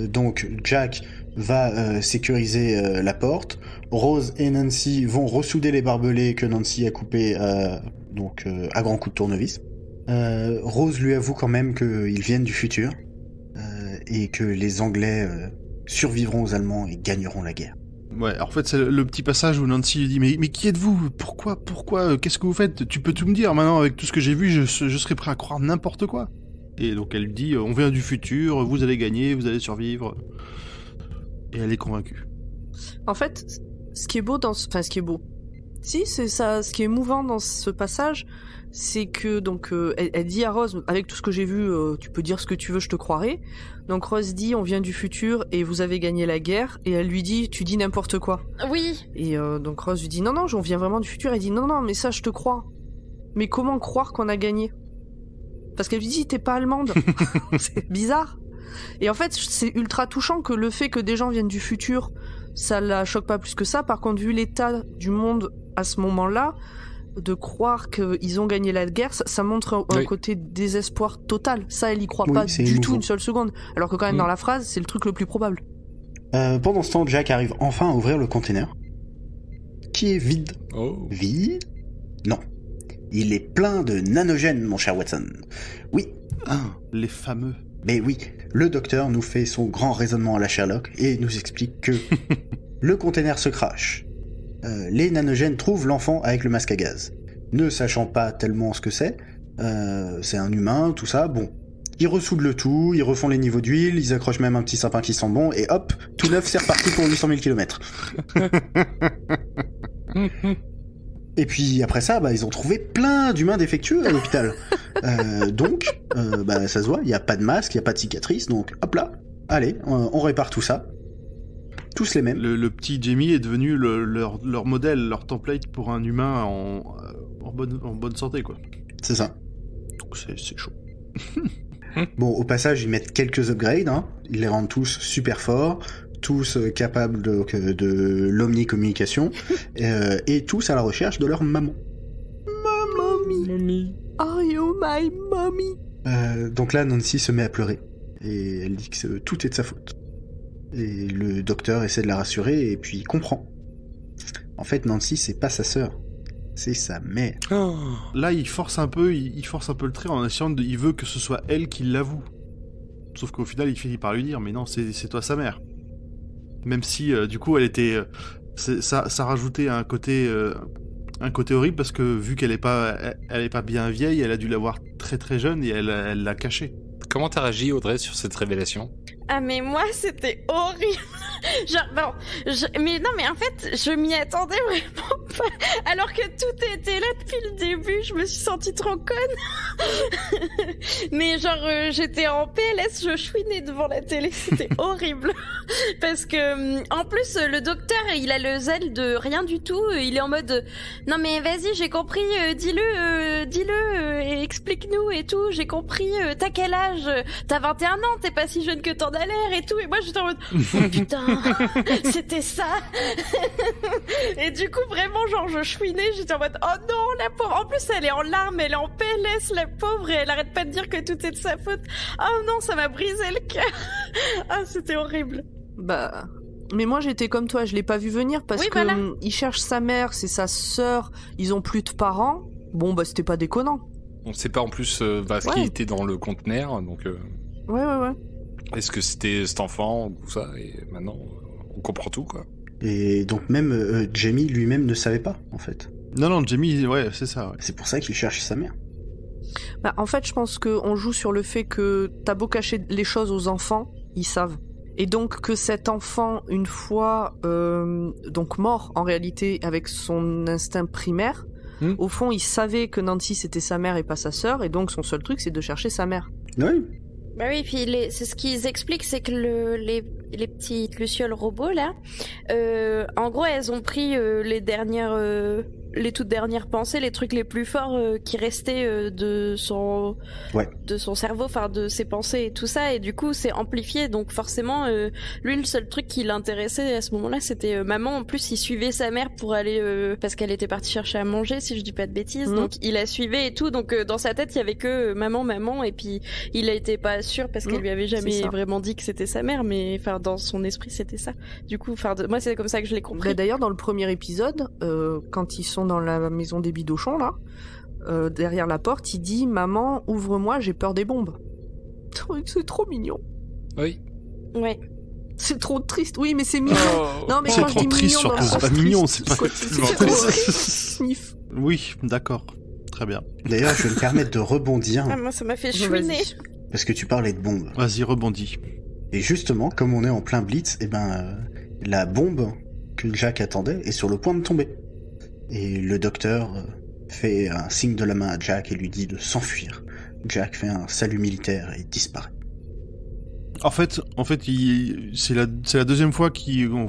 Donc Jack va sécuriser la porte. Rose et Nancy vont ressouder les barbelés que Nancy a coupés à grands coups de tournevis. Rose lui avoue quand même qu'ils viennent du futur et que les Anglais survivront aux Allemands et gagneront la guerre. Ouais, alors en fait, c'est le petit passage où Nancy lui dit mais qui êtes-vous ? Pourquoi qu'est-ce que vous faites ? Tu peux tout me dire maintenant, avec tout ce que j'ai vu, je serais prêt à croire n'importe quoi. Et donc elle lui dit on vient du futur, vous allez gagner, vous allez survivre. Et elle est convaincue. En fait, ce qui est beau si, c'est ça, ce qui est émouvant dans ce passage, c'est que donc elle dit à Rose, avec tout ce que j'ai vu, tu peux dire ce que tu veux, je te croirai. Donc Rose dit, on vient du futur et vous avez gagné la guerre. Et elle lui dit, tu dis n'importe quoi. Oui. Et donc Rose lui dit, non, on vient vraiment du futur. Elle dit, non, mais ça, je te crois. Mais comment croire qu'on a gagné ? Parce qu'elle lui dit, t'es pas allemande. C'est bizarre. Et en fait, c'est ultra touchant que le fait que des gens viennent du futur, ça la choque pas plus que ça. Par contre, vu l'état du monde à ce moment-là, de croire qu'ils ont gagné la guerre, ça montre un côté désespoir total. Ça, elle y croit pas du tout une seule seconde. Alors que quand même, dans la phrase, c'est le truc le plus probable. Pendant ce temps, Jack arrive enfin à ouvrir le container, qui est vide. Oh. Vide ? Non. Il est plein de nanogènes, mon cher Watson. Oui. Les fameux. Mais oui, le docteur nous fait son grand raisonnement à la Sherlock et nous explique que le container se crache. Les nanogènes trouvent l'enfant avec le masque à gaz. Ne sachant pas tellement ce que c'est un humain, tout ça, bon. Ils ressoudent le tout, ils refont les niveaux d'huile, ils accrochent même un petit sapin qui sent bon, et hop, tout neuf, c'est reparti pour 800 000 km. Et puis après ça, ils ont trouvé plein d'humains défectueux à l'hôpital. Donc, ça se voit, il n'y a pas de masque, il n'y a pas de cicatrice, donc hop là, allez, on répare tout ça. Tous les mêmes. Le petit Jamie est devenu leur modèle, leur template pour un humain en bonne santé, quoi. C'est ça. Donc c'est chaud. Bon, au passage, ils mettent quelques upgrades, hein. Ils les rendent tous super forts, tous capables de l'omnicommunication, et tous à la recherche de leur maman. Mommy. Are you my mommy? Donc là, Nancy se met à pleurer, et elle dit que tout est de sa faute. Et le docteur essaie de la rassurer, et puis il comprend. En fait, Nancy, c'est pas sa sœur, c'est sa mère. Oh. Là, il force un peu le trait en essayant il veut que ce soit elle qui l'avoue. Sauf qu'au final, il finit par lui dire, mais non, c'est toi sa mère. Même si, du coup, elle était... ça rajoutait un côté horrible, parce que vu qu'elle est pas bien vieille, elle a dû l'avoir très très jeune, et elle l'a caché. Comment t'as réagi, Audrey, sur cette révélation? Ah mais moi c'était horrible. Genre mais en fait je m'y attendais vraiment pas. Alors que tout était là depuis le début, je me suis sentie trop conne. Mais j'étais en PLS, je chouinais devant la télé, c'était horrible. Parce que en plus le docteur il a le zèle de rien du tout, il est en mode non mais vas-y j'ai compris, dis-le et explique-nous et tout, j'ai compris, t'as quel âge? T'as 21 ans, t'es pas si jeune que t'en as l'air et tout, et moi j'étais en mode oh putain, c'était ça. Et du coup vraiment je chouinais, j'étais en mode oh non la pauvre, en plus elle est en larmes, elle est en PLS la pauvre, et elle arrête pas de dire que tout est de sa faute. Oh non, ça m'a brisé le cœur. Ah c'était horrible. Mais moi j'étais comme toi, je l'ai pas vu venir parce que voilà. Il cherche sa mère, c'est sa sœur, ils ont plus de parents. Bon c'était pas déconnant. On sait pas en plus ce qui était dans le conteneur, donc... Ouais. Est-ce que c'était cet enfant ou tout ça? Et maintenant, on comprend tout, quoi. Et donc même Jamie lui-même ne savait pas, en fait. Non, Jamie, ouais, c'est ça, ouais. C'est pour ça qu'il cherche sa mère. En fait, je pense qu'on joue sur le fait que t'as beau cacher les choses aux enfants, ils savent. Et donc que cet enfant, une fois donc mort en réalité avec son instinct primaire, au fond, il savait que Nancy c'était sa mère et pas sa sœur, et donc son seul truc c'est de chercher sa mère. Oui. Bah oui, puis c'est ce qu'ils expliquent, c'est que les petites lucioles robots là, en gros elles ont pris les toutes dernières pensées, les trucs les plus forts qui restaient de son cerveau, enfin de ses pensées et tout ça, et du coup c'est amplifié, donc forcément lui le seul truc qui l'intéressait à ce moment-là c'était maman. En plus il suivait sa mère pour aller parce qu'elle était partie chercher à manger si je dis pas de bêtises, donc il la suivait et tout, donc dans sa tête il y avait que maman, et puis il a été pas sûr parce qu'elle lui avait jamais vraiment dit que c'était sa mère, mais enfin dans son esprit c'était ça. Du coup moi c'est comme ça que je l'ai compris. D'ailleurs dans le premier épisode quand ils sont dans la maison des bidochons là, derrière la porte, il dit maman ouvre-moi, j'ai peur des bombes. C'est trop mignon. Oui. Ouais. C'est trop triste. Oui, mais c'est mignon. Non, mais c'est quand trop je dis triste, mignon, surtout. C'est pas mignon, c'est pas c'est trop triste. Oui, d'accord. Très bien. D'ailleurs, je vais me permettre de rebondir. Ah, moi ça m'a fait chouiner. Parce que tu parlais de bombes. Vas-y, rebondis. Et justement, comme on est en plein blitz, la bombe que Jack attendait est sur le point de tomber. Et le docteur fait un signe de la main à Jack et lui dit de s'enfuir. Jack fait un salut militaire et disparaît. En fait, c'est la deuxième fois qu'on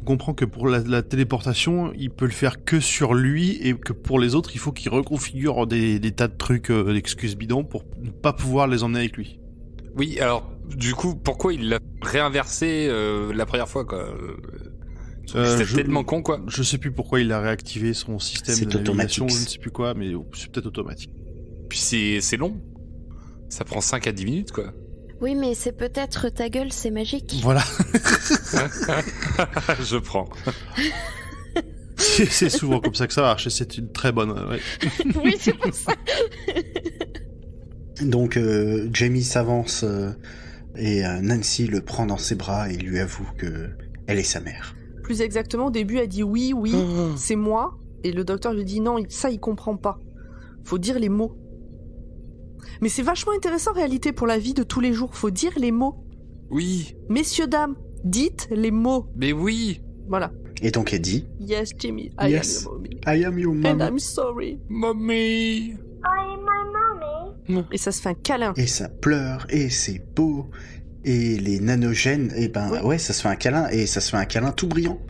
comprend que pour la téléportation, il peut le faire que sur lui, et que pour les autres, il faut qu'il reconfigure des tas de trucs, d'excuses bidons pour ne pas pouvoir les emmener avec lui. Oui, alors, du coup, pourquoi il l'a réinversé la première fois, quoi? C'était tellement con, quoi. Je sais plus pourquoi il a réactivé son système de navigation, je ne sais plus quoi, mais c'est peut-être automatique. Puis c'est long. Ça prend 5 à 10 minutes, quoi. Oui, mais c'est peut-être ta gueule, c'est magique. Voilà. Je prends. C'est souvent comme ça que ça marche, et c'est une très bonne... Ouais. Oui, c'est pour ça. Donc Jamie s'avance et Nancy le prend dans ses bras et lui avoue que elle est sa mère. Plus exactement, au début, elle dit oui, c'est moi. Et le docteur lui dit non, ça, il comprend pas. Faut dire les mots. Mais c'est vachement intéressant, en réalité, pour la vie de tous les jours. Faut dire les mots. Oui. Messieurs, dames, dites les mots. Mais oui. Voilà. Et donc elle dit Yes, Jimmy, I am your mommy. I am your mom. And I'm sorry. Mommy. I am my mom. Et ça se fait un câlin. Et ça pleure, et c'est beau. Et les nanogènes, et ben ouais, ça se fait un câlin, et ça se fait un câlin tout brillant.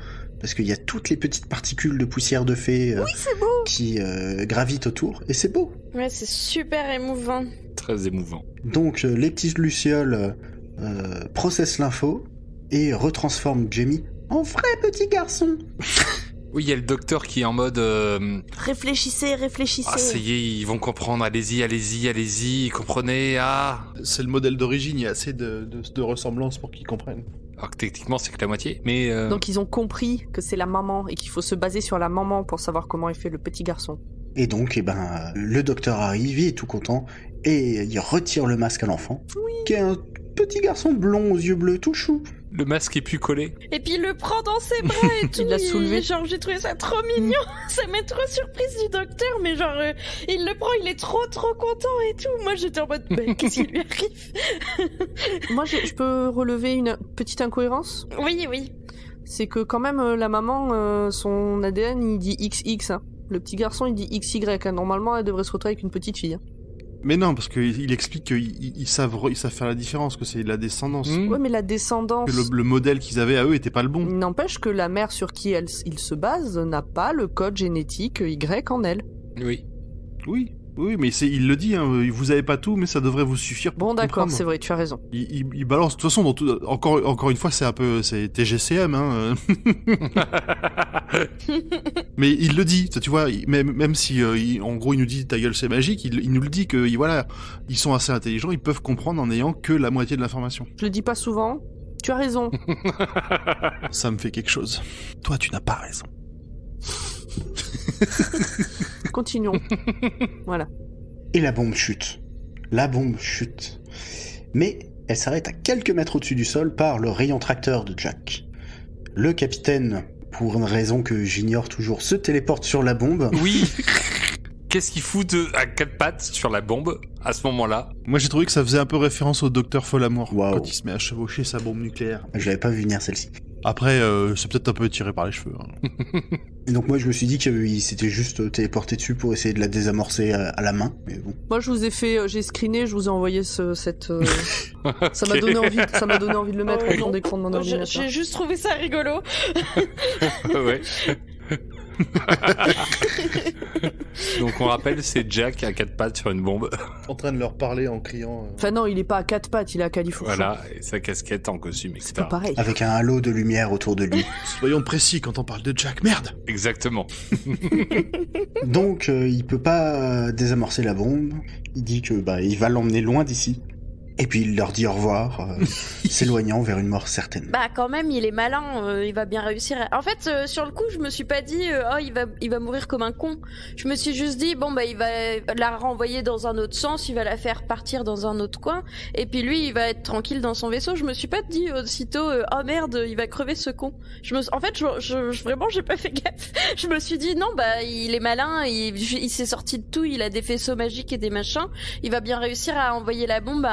Parce qu'il y a toutes les petites particules de poussière de fée c'est beau. qui gravitent autour, et c'est beau. Ouais, c'est super émouvant. Très émouvant. Donc les petites lucioles processent l'info et retransforment Jamie en vrai petit garçon. Oui, il y a le docteur qui est en mode... Réfléchissez. Ah, ça y est, ils vont comprendre, allez-y, comprenez, C'est le modèle d'origine, il y a assez de ressemblances pour qu'ils comprennent. Alors que techniquement, c'est que la moitié, mais... Donc ils ont compris que c'est la maman et qu'il faut se baser sur la maman pour savoir comment est fait le petit garçon. Et donc, le docteur arrive, il est tout content, et il retire le masque à l'enfant, qui est un petit garçon blond aux yeux bleus, tout chou. Le masque est plus collé. Et puis il le prend dans ses bras et tout. Il l'a soulevé. Genre, j'ai trouvé ça trop mignon. Ça m'a trop surprise du docteur, mais genre, il le prend, il est trop content et tout. Moi, j'étais en mode, qu'est-ce qui lui arrive? Moi, je peux relever une petite incohérence. Oui. C'est que quand même, la maman, son ADN, il dit XX. Hein. Le petit garçon, il dit XY. Hein. Normalement, elle devrait se retrouver avec une petite fille. Hein. Mais non, parce qu'il explique qu'ils savent faire la différence, que c'est la descendance. Ouais, mais la descendance... Que le modèle qu'ils avaient à eux était pas le bon. N'empêche que la mère sur qui il se base n'a pas le code génétique Y en elle. Oui, mais il le dit, hein, vous avez pas tout, mais ça devrait vous suffire pour Bon, d'accord, comprendre. c'est vrai, tu as raison. Il balance, de toute façon, encore une fois, c'est TGCM, hein. Mais il le dit, tu vois, même si, en gros, il nous dit ta gueule c'est magique, il nous le dit que, voilà, ils sont assez intelligents, ils peuvent comprendre en n'ayant que la moitié de l'information. Je le dis pas souvent, tu as raison. Ça me fait quelque chose. Toi, tu n'as pas raison. Continuons. Voilà. Et la bombe chute. Mais elle s'arrête à quelques mètres au-dessus du sol par le rayon tracteur de Jack. Le capitaine, pour une raison que j'ignore toujours, se téléporte sur la bombe. Oui. Qu'est-ce qu'il fout à quatre pattes sur la bombe à ce moment-là? Moi, j'ai trouvé que ça faisait un peu référence au Docteur Folamour, Wow. quand il se met à chevaucher sa bombe nucléaire. Je l'avais pas vu venir celle-ci. Après, c'est peut-être un peu tiré par les cheveux. Hein. Et donc moi je me suis dit qu'il s'était juste téléporté dessus pour essayer de la désamorcer à la main. Mais bon. Moi je vous ai fait, j'ai screené, je vous ai envoyé cette. Ça m'a donné envie de le mettre en fond d'écran de mon ordinateur. J'ai juste trouvé ça rigolo. Ouais. Donc on rappelle, c'est Jack à quatre pattes sur une bombe. En train de leur parler en criant. Enfin non, il est pas à quatre pattes, il est à califourchon. Voilà, et sa casquette en costume, etc. C'est pas pareil. Avec un halo de lumière autour de lui. Soyons précis quand on parle de Jack, merde. Exactement. Donc il peut pas désamorcer la bombe. Il dit que il va l'emmener loin d'ici. Et puis il leur dit au revoir, s'éloignant vers une mort certaine. Bah quand même, il est malin, il va bien réussir. En fait, sur le coup, je me suis pas dit il va mourir comme un con. Je me suis juste dit il va la renvoyer dans un autre sens, il va la faire partir dans un autre coin, et puis lui, il va être tranquille dans son vaisseau. Je me suis pas dit aussitôt oh merde, il va crever ce con. En fait, vraiment, j'ai pas fait gaffe. Je me suis dit non, il est malin, il s'est sorti de tout, il a des faisceaux magiques et des machins. Il va bien réussir à envoyer la bombe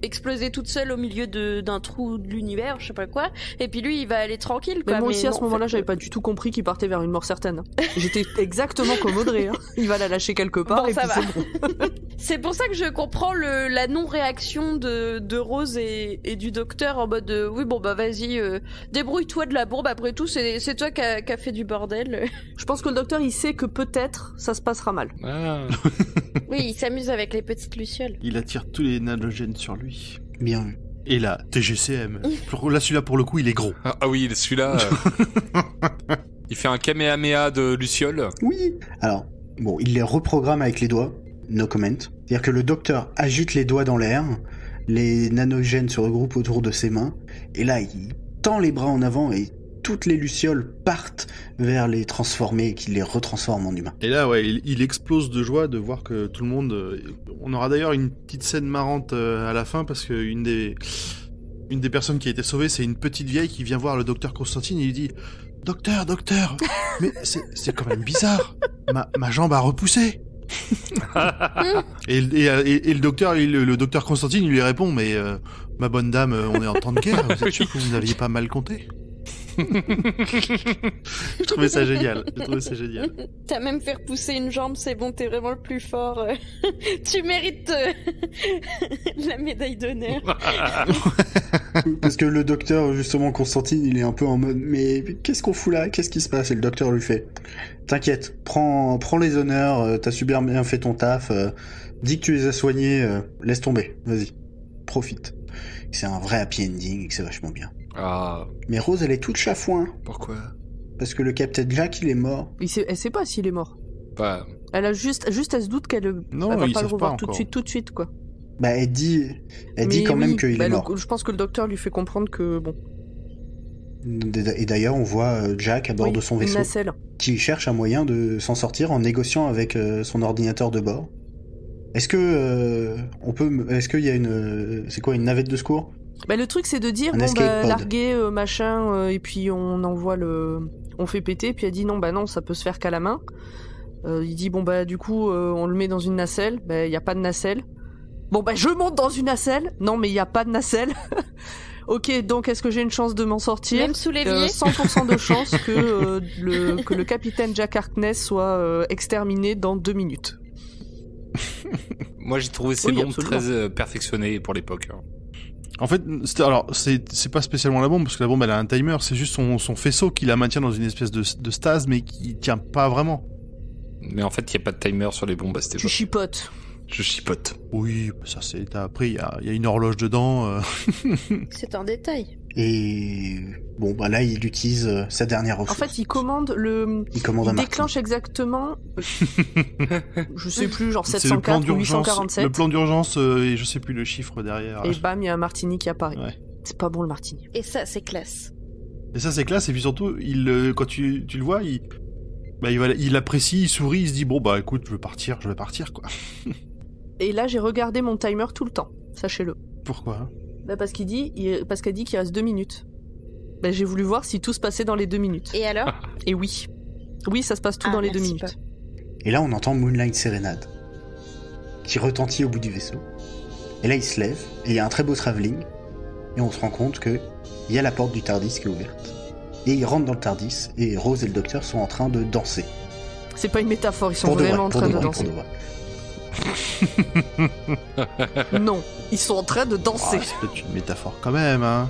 exploser toute seule au milieu d'un trou de l'univers, je sais pas quoi, et puis lui il va aller tranquille quoi. Mais moi aussi à ce moment-là j'avais pas du tout compris qu'il partait vers une mort certaine. J'étais exactement comme Audrey, hein. Il va la lâcher quelque part bon, et ça puis va. c'est bon. C'est pour ça que je comprends la non-réaction de Rose et du docteur en mode oui vas-y, débrouille-toi de la bombe, après tout c'est toi qui a fait du bordel. Je pense que le docteur il sait que peut-être ça se passera mal. Ah. Oui, il s'amuse avec les petites lucioles. Il attire tous les nanogènes sur lui. Bien vu. Et là, TGCM. Là, celui-là, pour le coup, il est gros. Ah oui, celui-là... il fait un kamehameha de Luciole. Oui. Alors, il les reprogramme avec les doigts. No comment. C'est-à-dire que le docteur agite les doigts dans l'air, les nanogènes se regroupent autour de ses mains, et là, il tend les bras en avant et toutes les lucioles partent vers les transformés et qui les retransforment en humains. Et là, ouais, il explose de joie de voir que tout le monde... On aura d'ailleurs une petite scène marrante à la fin, parce que une des personnes qui a été sauvée, c'est une petite vieille qui vient voir le docteur Constantine et lui dit « Docteur, mais c'est quand même bizarre, ma jambe a repoussé !» et le docteur Constantine, il lui répond « Mais ma bonne dame, on est en temps de guerre, vous êtes sûr que vous n'aviez pas mal compté ?» Je trouvais ça génial. T'as même fait repousser une jambe, c'est bon, t'es vraiment le plus fort. Tu mérites la médaille d'honneur. Parce que le docteur, justement, Constantine, il est un peu en mode, mais qu'est-ce qu'on fout là? Qu'est-ce qui se passe? Et le docteur lui fait, t'inquiète, prends les honneurs, t'as super bien fait ton taf, dis que tu les as soignés, laisse tomber, vas-y, profite. C'est un vrai happy ending et que c'est vachement bien. Ah. Mais Rose, elle est toute chafouin. Pourquoi? Parce que le Captain Jack, il est mort. Elle sait pas s'il est mort. Bah. Elle a juste elle se doute qu'elle Non, va ils pas le savent revoir pas tout de suite, quoi. Bah, elle dit quand même qu'il est mort. Je pense que le docteur lui fait comprendre que, bon... Et d'ailleurs, on voit Jack à bord de son vaisseau, nacelle. qui cherche un moyen de s'en sortir en négociant avec son ordinateur de bord. Est-ce que est-ce qu'il y a une navette de secours? Bah, le truc, c'est de dire, larguer, machin, et puis on envoie on fait péter, puis elle dit non, ça peut se faire qu'à la main. Il dit, du coup, on le met dans une nacelle. Il y a pas de nacelle. Je monte dans une nacelle. Non, mais il y a pas de nacelle. Ok, donc est-ce que j'ai une chance de m'en sortir? Même sous l'évier 100% de chance que le capitaine Jack Harkness soit exterminé dans 2 minutes. Moi, j'ai trouvé ces bombes très perfectionnées pour l'époque. En fait, c'est pas spécialement la bombe, parce que la bombe, elle a un timer, c'est juste son faisceau qui la maintient dans une espèce de stase, mais qui tient pas vraiment. Mais en fait, il n'y a pas de timer sur les bombes à cette époque. Tu chipotes. Je chipote. Oui, ça c'est... Après, il y a une horloge dedans. C'est un détail. Et... là, il utilise sa dernière ressource. En fait, il commande il déclenche exactement... je sais plus, genre 704 ou 847. Le plan d'urgence, et je sais plus le chiffre derrière. Et bam, il y a un martini qui apparaît. Ouais. C'est pas bon, le martini. Et ça, c'est classe. Et puis surtout, quand tu le vois, il apprécie, il sourit, il se dit, écoute, je vais partir, quoi. Et là, j'ai regardé mon timer tout le temps, sachez-le. Pourquoi? Parce qu'elle dit qu'il reste 2 minutes. J'ai voulu voir si tout se passait dans les 2 minutes. Et alors? Et oui. Oui, ça se passe tout dans les 2 minutes. Pas. Et là, on entend Moonlight Serenade, qui retentit au bout du vaisseau. Et là, il se lève, et il y a un très beau travelling, et on se rend compte qu'il y a la porte du TARDIS qui est ouverte. Et il rentre dans le TARDIS, et Rose et le docteur sont en train de danser. C'est pas une métaphore, ils sont vraiment en train de danser. Non, ils sont en train de danser. C'est peut-être une métaphore quand même, hein.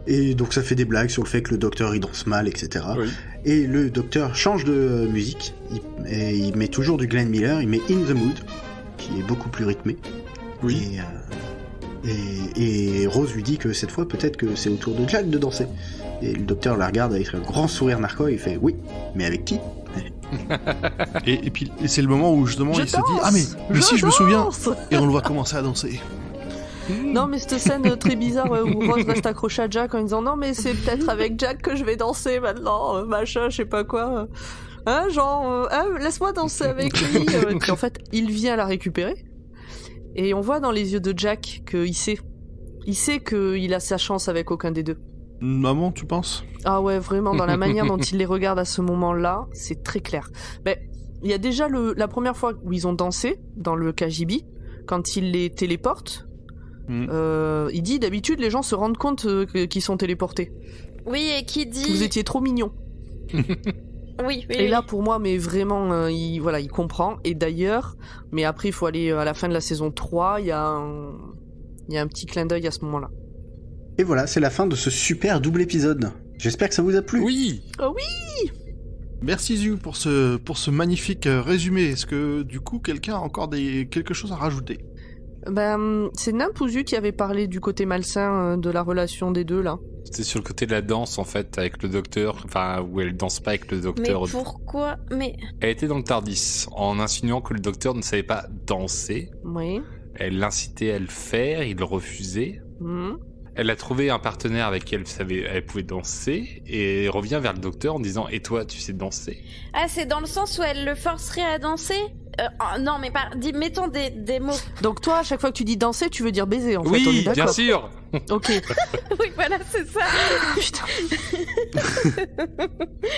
Et donc ça fait des blagues sur le fait que le docteur il danse mal, etc. Oui. Et le docteur change de musique, il met toujours du Glenn Miller, il met In the Mood, qui est beaucoup plus rythmé. Oui. Et Rose lui dit que cette fois peut-être que c'est au tour de Jack de danser. Et le docteur la regarde avec un grand sourire narquois et il fait oui, mais avec qui? Et puis c'est le moment où justement il se dit ah mais je me souviens, et on le voit commencer à danser. Non mais cette scène très bizarre où Rose reste accrochée à Jack en disant non mais c'est peut-être avec Jack que je vais danser maintenant, machin, je sais pas quoi. Laisse-moi danser avec lui. Puis en fait il vient la récupérer et on voit dans les yeux de Jack qu'il sait. Il sait qu'il a sa chance avec aucun des deux. Maman, tu penses? Ah ouais, vraiment, dans la manière dont il les regarde à ce moment-là, c'est très clair. Il y a déjà la première fois où ils ont dansé, dans le KGB, quand il les téléporte, il dit, d'habitude, les gens se rendent compte qu'ils sont téléportés. Oui, et qui dit... Vous étiez trop mignons. Oui. Et là, pour moi, mais vraiment, il comprend. Et d'ailleurs, mais après, il faut aller à la fin de la saison 3, il y a un petit clin d'œil à ce moment-là. Et voilà, c'est la fin de ce super double épisode. J'espère que ça vous a plu. Oui. Oh oui. Merci Zu pour ce magnifique résumé. Est-ce que du coup quelqu'un a encore quelque chose à rajouter? C'est Nampouzu qui avait parlé du côté malsain de la relation des deux là. C'était sur le côté de la danse en fait avec le docteur, où elle danse pas avec le docteur. Mais pourquoi? Elle était dans le TARDIS en insinuant que le docteur ne savait pas danser. Oui. Elle l'incitait à le faire, il refusait. Elle a trouvé un partenaire avec qui elle pouvait danser et revient vers le docteur en disant « Et toi, tu sais danser ?» Ah, c'est dans le sens où elle le forcerait à danser? Non, mais mettons des mots. Donc toi, à chaque fois que tu dis danser, tu veux dire baiser en fait, on est Oui, d'accord. bien sûr. Ok. Oui, voilà, c'est ça. Putain.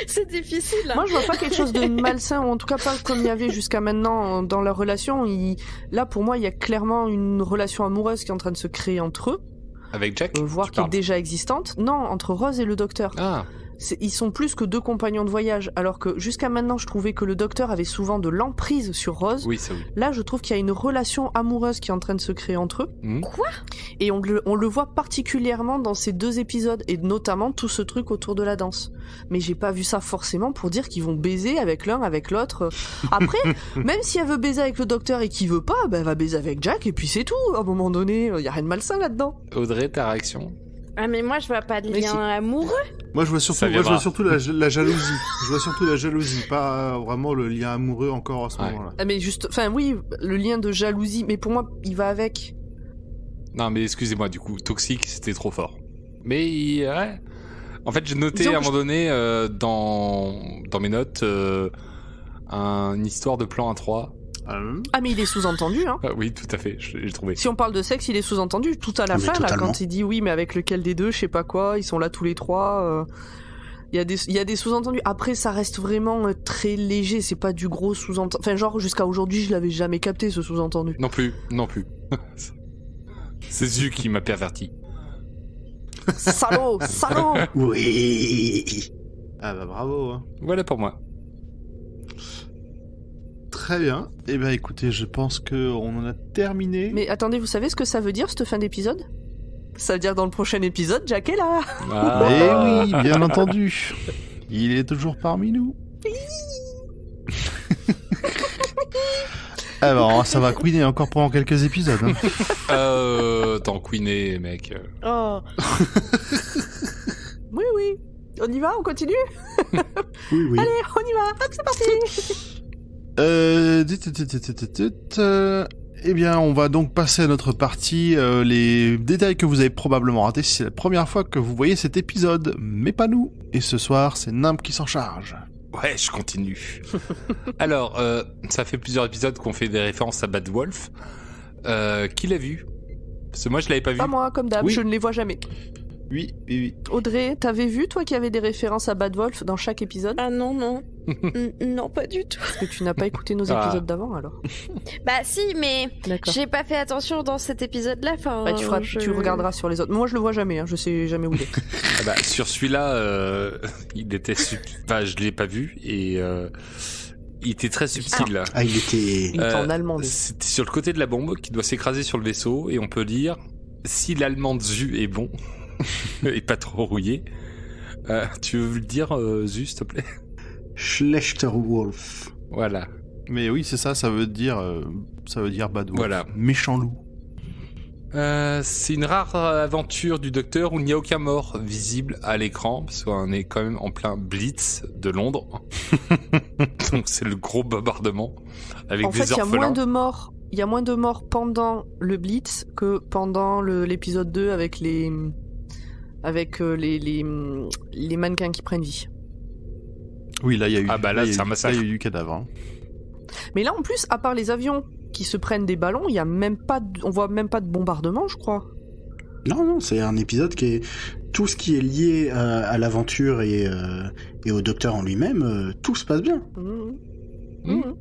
C'est difficile. Moi, je vois pas quelque chose de malsain, ou en tout cas pas comme il y avait jusqu'à maintenant dans leur relation. Là, pour moi, il y a clairement une relation amoureuse qui est en train de se créer entre eux. Avec Jack voire tu qui est parles déjà existante. Non, entre Rose et le docteur. Ah, Ils sont plus que 2 compagnons de voyage, alors que jusqu'à maintenant je trouvais que le docteur avait souvent de l'emprise sur Rose. oui, ça oui. Là je trouve qu'il y a une relation amoureuse qui est en train de se créer entre eux. Quoi ? Et on le voit particulièrement dans ces 2 épisodes, et notamment tout ce truc autour de la danse. Mais j'ai pas vu ça forcément pour dire qu'ils vont baiser avec l'un, avec l'autre. Après, même si elle veut baiser avec le docteur et qu'il veut pas, ben elle va baiser avec Jack et puis c'est tout. À un moment donné, y a rien de malsain là-dedans. Audrey, ta réaction? Ah mais moi je vois pas de Mais lien si. amoureux. Moi, je vois surtout la jalousie. Je vois surtout la jalousie, pas vraiment le lien amoureux encore à ce Ouais. moment-là. Ah, mais juste, enfin oui, le lien de jalousie, mais pour moi, il va avec. Non, mais excusez-moi, du coup, toxique, c'était trop fort. Mais, ouais. En fait, j'ai noté Disons à un que moment donné, dans mes notes, une histoire de plan A3. Ah mais il est sous-entendu, hein. Ah, oui, tout à fait, j'ai trouvé. Si on parle de sexe, il est sous-entendu. Tout à la Mais fin, là, totalement. quand il dit oui, mais avec lequel des deux, je sais pas quoi, ils sont là tous les trois. Il y a des sous-entendus. Après, ça reste vraiment très léger. C'est pas du gros sous-entendu. Enfin, genre jusqu'à aujourd'hui, je l'avais jamais capté ce sous-entendu. Non plus. C'est Zu qui m'a perverti. Salaud, salaud. Oui. Ah bah bravo. Hein. Voilà pour moi. Très bien. Eh ben écoutez, je pense qu'on en a terminé. Mais attendez, vous savez ce que ça veut dire cette fin d'épisode? Ça veut dire dans le prochain épisode, Jack est là. Ah. Eh oui, bien entendu. Il est toujours parmi nous. Alors, ça va couiner encore pendant quelques épisodes. Hein. T'en couiné, mec. Oh. Oui, oui. On y va, on continue? Oui, oui. Allez, on y va. Hop, c'est parti. Eh bien, on va donc passer à notre partie, les détails que vous avez probablement ratés si c'est la première fois que vous voyez cet épisode, mais pas nous. Et ce soir, c'est Nimb qui s'en charge. Ouais, je continue. Alors, ça fait plusieurs épisodes qu'on fait des références à Bad Wolf. Qui l'a vu? Parce que moi, je l'avais pas vu. Pas moi, comme d'hab, Oui. je ne les vois jamais. Oui, oui, oui. Audrey, t'avais vu, toi, qu'il y avait des références à Bad Wolf dans chaque épisode? Ah non, non. Non, pas du tout. Parce que tu n'as pas écouté nos Ah. épisodes d'avant, alors. Bah si, mais D'accord. j'ai pas fait attention dans cet épisode-là. Enfin, Bah, tu regarderas sur les autres. Moi, je le vois jamais, hein. Je sais jamais où il est. Ah bah, sur celui-là, il était enfin, je l'ai pas vu et il était très subtil là. Ah, il était... Il est en allemand, lui. C'était sur le côté de la bombe qui doit s'écraser sur le vaisseau et on peut lire si l'allemand de Zu est bon et pas trop rouillé. Tu veux le dire, Zu, s'il te plaît? Schlechterwolf. Voilà. Mais oui, c'est ça, ça veut dire Bad Wolf. Voilà. Méchant loup. C'est une rare aventure du docteur où il n'y a aucun mort visible à l'écran, parce qu'on est quand même en plein Blitz de Londres. Donc c'est le gros bombardement avec En des fait, il y a orphelins. moins de morts. Il y a moins de morts pendant le Blitz que pendant l'épisode 2 avec les mannequins qui prennent vie. Oui, là, il y a eu, Ah bah là, il y a c'est eu- un massacre. là, il y a eu du cadavre. Hein. Mais là, en plus, à part les avions qui se prennent des ballons, il y a même pas on voit même pas de bombardement, je crois. Non, non, c'est un épisode qui est... Tout ce qui est lié à l'aventure et au docteur en lui-même, tout se passe bien.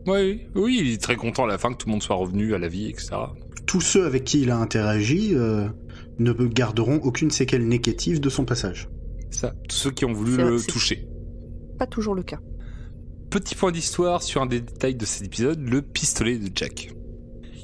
Oui, il est très content à la fin que tout le monde soit revenu à la vie, etc. Tous ceux avec qui il a interagi ne garderont aucune séquelle négative de son passage. Ça, tous ceux qui ont voulu C'est- le c'est- toucher. Pas toujours le cas. Petit point d'histoire sur un des détails de cet épisode, le pistolet de Jack.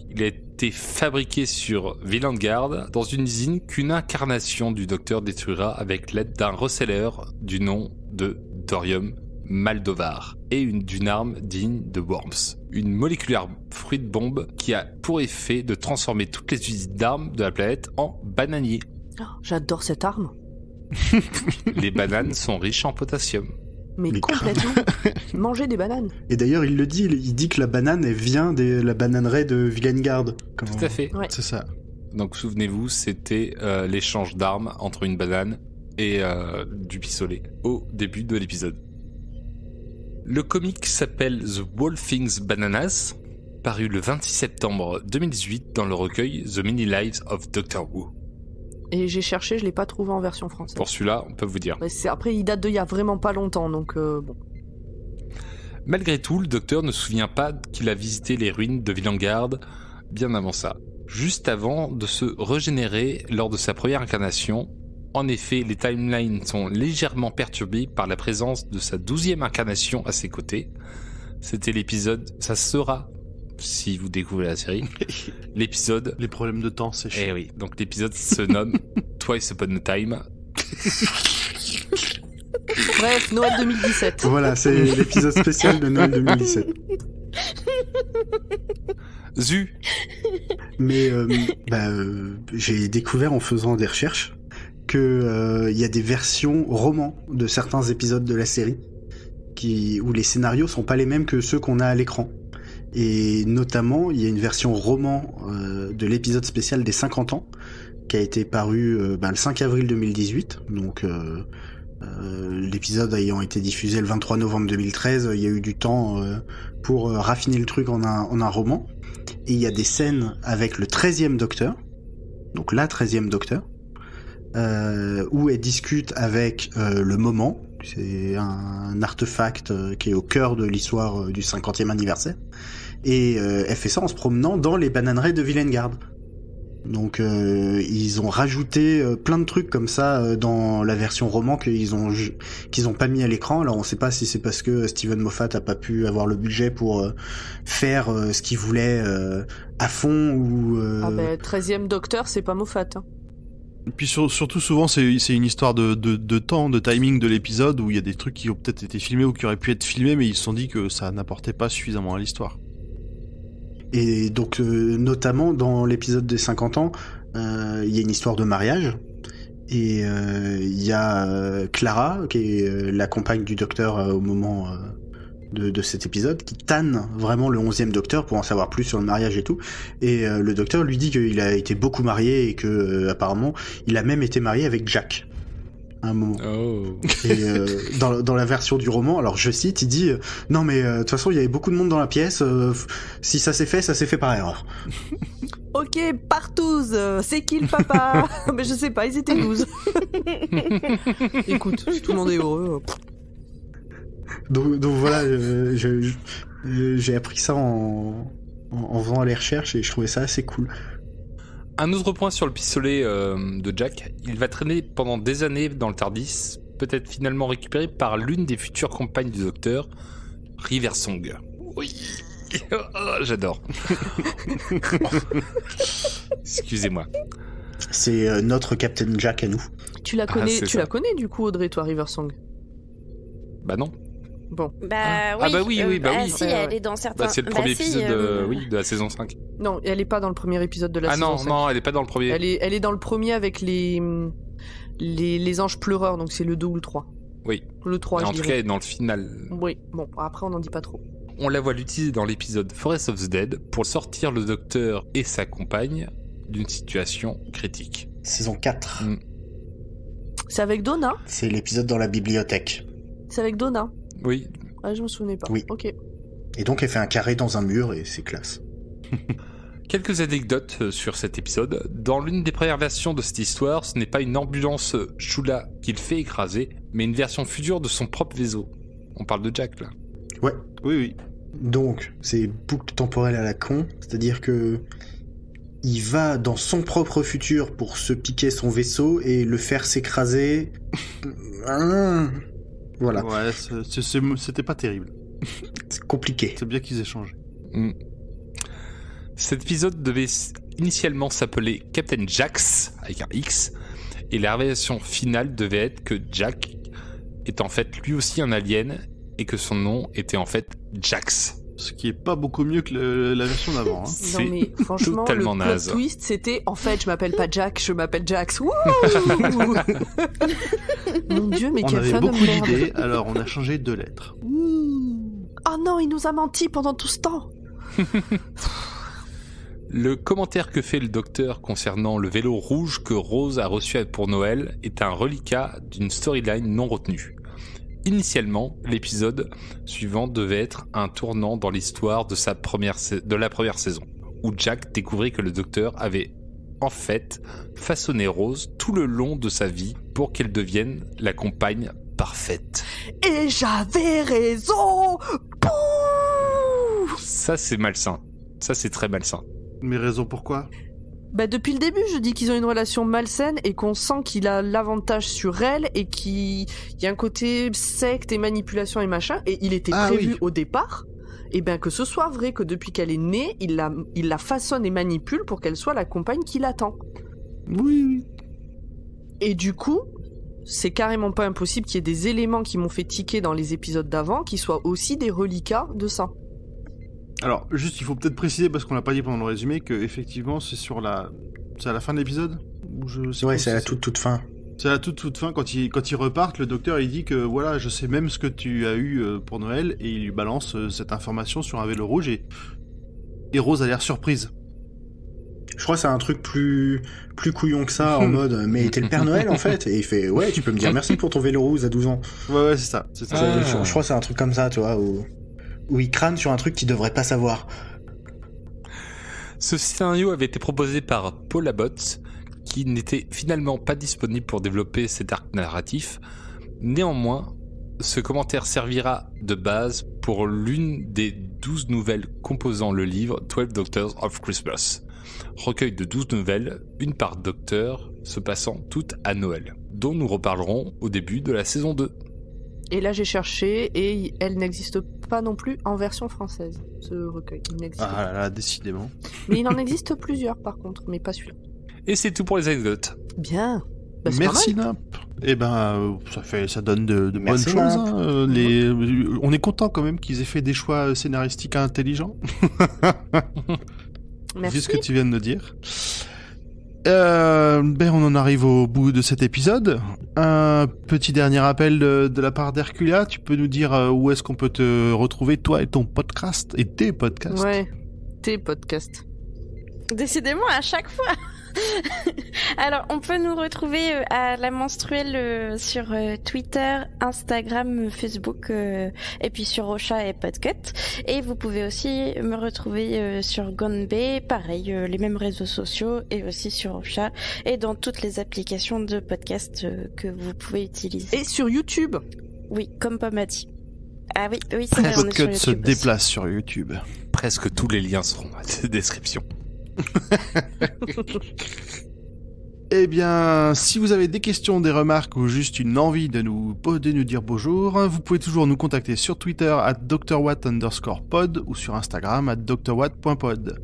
Il a été fabriqué sur Vilangard dans une usine qu'une incarnation du docteur détruira avec l'aide d'un reseller du nom de Dorium Maldovar et d'une arme digne de Worms. Une moléculaire fruit de bombe qui a pour effet de transformer toutes les usines d'armes de la planète en bananiers. Oh, j'adore cette arme. Les bananes sont riches en potassium. Mais Mais complètement. Manger des bananes. Et d'ailleurs, il le dit, il dit que la banane, elle vient de la bananeraie de Vilengard. Tout à fait. Ouais. C'est ça. Donc souvenez-vous, c'était l'échange d'armes entre une banane et du pistolet au début de l'épisode. Le comic s'appelle The Wolfing's Bananas, paru le 26 septembre 2018 dans le recueil The Many Lives of Doctor Who. Et j'ai cherché, je l'ai pas trouvé en version française. Pour celui-là, on peut vous dire. Mais après, il date d'il y a vraiment pas longtemps, donc bon. Malgré tout, le docteur ne se souvient pas qu'il a visité les ruines de Vilangard bien avant ça. juste avant de se régénérer lors de sa première incarnation. En effet, les timelines sont légèrement perturbées par la présence de sa 12e incarnation à ses côtés. C'était l'épisode, ça sera, si vous découvrez la série, l'épisode... Les problèmes de temps, c'est chiant. Eh oui, donc l'épisode se nomme Twice Upon a Time. Bref, Noël 2017. Voilà, c'est l'épisode spécial de Noël 2017. Zu. Mais j'ai découvert en faisant des recherches que y a des versions romans de certains épisodes de la série où les scénarios sont pas les mêmes que ceux qu'on a à l'écran. Et notamment, il y a une version roman de l'épisode spécial des 50 ans qui a été paru le 5 avril 2018. Donc l'épisode ayant été diffusé le 23 novembre 2013, il y a eu du temps pour raffiner le truc en un roman. Et il y a des scènes avec le 13e Docteur, donc la 13e Docteur, où elle discute avec le Moment. C'est un artefact qui est au cœur de l'histoire du 50e anniversaire. Et elle fait ça en se promenant dans les bananeraies de Villengard. Donc ils ont rajouté plein de trucs comme ça dans la version roman qu'ils ont pas mis à l'écran. Alors on sait pas si c'est parce que Steven Moffat a pas pu avoir le budget pour faire ce qu'il voulait à fond ou... 13e Docteur, c'est pas Moffat. Hein. Et puis surtout souvent c'est une histoire de temps, de timing de l'épisode où il y a des trucs qui ont peut-être été filmés ou qui auraient pu être filmés mais ils se sont dit que ça n'apportait pas suffisamment à l'histoire. Et donc notamment dans l'épisode des 50 ans, il y a une histoire de mariage et il y a Clara qui est la compagne du docteur au moment de cet épisode qui tanne vraiment le 11e docteur pour en savoir plus sur le mariage et tout. Et le docteur lui dit qu'il a été beaucoup marié et que apparemment il a même été marié avec Jack. À un moment. Oh. Et dans la version du roman, alors je cite, il dit non mais de toute façon il y avait beaucoup de monde dans la pièce, si ça s'est fait par erreur. Ok, partouze, c'est qui le papa? Mais je sais pas, ils étaient 12. Écoute, si tout le monde est heureux. Donc voilà, j'ai appris ça en faisant les recherches et je trouvais ça assez cool. Un autre point sur le pistolet de Jack, il va traîner pendant des années dans le TARDIS, peut-être finalement récupéré par l'une des futures compagnes du Docteur, Riversong. Oui, oh, j'adore. Excusez-moi. C'est notre Captain Jack à nous. Tu la connais du coup, Audrey, toi, Riversong? Bah non. Bon. Bah oui. Ah bah oui, oui. Si, elle est dans certains... Bah, c'est le premier épisode de la saison 5. Non, elle est pas dans le premier épisode de la saison 5. Ah non, elle est pas dans le premier. Elle est dans le premier avec les anges pleureurs, donc c'est le 2 ou le 3. Oui. Le 3, en tout cas, elle est dans le final. Oui, bon, après on n'en dit pas trop. On la voit l'utiliser dans l'épisode Forest of the Dead pour sortir le docteur et sa compagne d'une situation critique. Saison 4. C'est avec Donna? C'est l'épisode dans la bibliothèque. C'est avec Donna? Oui. Ah, je me souvenais pas. Oui. Ok. Et donc elle fait un carré dans un mur et c'est classe. Quelques anecdotes sur cet épisode. Dans l'une des premières versions de cette histoire, ce n'est pas une ambulance Shula qu'il fait écraser, mais une version future de son propre vaisseau. On parle de Jack, là. Ouais. Oui. Donc, c'est boucle temporelle à la con, c'est-à-dire que il va dans son propre futur pour se piquer son vaisseau et le faire s'écraser. Voilà. Ouais, c'était pas terrible. C'est compliqué. C'est bien qu'ils aient changé. Cet épisode devait initialement s'appeler Captain Jax, avec un X, et la révélation finale devait être que Jack est en fait lui aussi un alien, et que son nom était en fait Jax. Ce qui est pas beaucoup mieux que la version d'avant. Hein. C'est non mais franchement, totalement le naze. plot twist, c'était en fait, je m'appelle pas Jack, je m'appelle Jax. Wouh. Mon Dieu, mais on quelle avait fin de beaucoup merde. d'idées, alors on a changé 2 lettres. Oh non, il nous a menti pendant tout ce temps. Le commentaire que fait le docteur concernant le vélo rouge que Rose a reçu pour Noël est un reliquat d'une storyline non retenue. Initialement, l'épisode suivant devait être un tournant dans l'histoire de la première saison, où Jack découvrit que le docteur avait en fait façonné Rose tout le long de sa vie pour qu'elle devienne la compagne parfaite. Et j'avais raison. Pouh. Ça c'est malsain. Ça c'est très malsain. Mais raison pourquoi ? Bah depuis le début, je dis qu'ils ont une relation malsaine et qu'on sent qu'il a l'avantage sur elle et qu'il y a un côté secte et manipulation et machin. Et il était prévu au départ, et bien que ce soit vrai que depuis qu'elle est née, il la façonne et manipule pour qu'elle soit la compagne qu'il attend. Oui. Et du coup, c'est carrément pas impossible qu'il y ait des éléments qui m'ont fait tiquer dans les épisodes d'avant qui soient aussi des reliquats de ça. Alors, juste, il faut peut-être préciser, parce qu'on l'a pas dit pendant le résumé, que effectivement, c'est à la fin de l'épisode c'est à la toute fin. C'est à la toute fin, quand ils repartent, le docteur, il dit que, voilà, je sais même ce que tu as eu pour Noël, et il lui balance cette information sur un vélo rouge, et Rose a l'air surprise. Je crois que c'est un truc plus couillon que ça, en mode, mais t'es le Père Noël, en fait? Et il fait, ouais, tu peux me dire merci pour ton vélo rouge à 12 ans. Ouais, c'est ça. Je crois que c'est un truc comme ça, tu vois, où il crâne sur un truc qu'il devrait pas savoir. Ce scénario avait été proposé par Paul Abbott, qui n'était finalement pas disponible pour développer cet arc narratif. Néanmoins, ce commentaire servira de base pour l'une des 12 nouvelles composant le livre 12 Doctors of Christmas. Recueil de 12 nouvelles, une par docteur, se passant toutes à Noël, dont nous reparlerons au début de la saison 2. Et là j'ai cherché et elle n'existe pas non plus en version française, ce recueil. Il n'existe pas. Ah là, décidément. Mais il en existe plusieurs par contre, mais pas celui-là. Et c'est tout pour les anecdotes. Bien. Bah, Merci Nap. Eh ben, ça donne de bonnes choses. Hein. On est content quand même qu'ils aient fait des choix scénaristiques intelligents. Merci. Vu ce que tu viens de nous dire. On en arrive au bout de cet épisode. Un petit dernier appel de la part d'Herculia. Tu peux nous dire où est-ce qu'on peut te retrouver, toi et ton podcast, et tes podcasts? Ouais, tes podcasts. Décidément, à chaque fois. Alors, on peut nous retrouver à la menstruelle sur Twitter, Instagram, Facebook, et puis sur Ocha et Podcut. Et vous pouvez aussi me retrouver sur Gonbe, pareil, les mêmes réseaux sociaux, et aussi sur Ocha, et dans toutes les applications de podcast que vous pouvez utiliser. Et sur YouTube. Oui, comme Pomme a dit. Ah oui, c'est vrai, on est sur Podcut se déplace sur YouTube. Presque tous les liens seront dans la description. Eh bien, si vous avez des questions, des remarques ou juste une envie de nous dire bonjour, vous pouvez toujours nous contacter sur Twitter @drwatt_pod ou sur Instagram @drwatt.pod.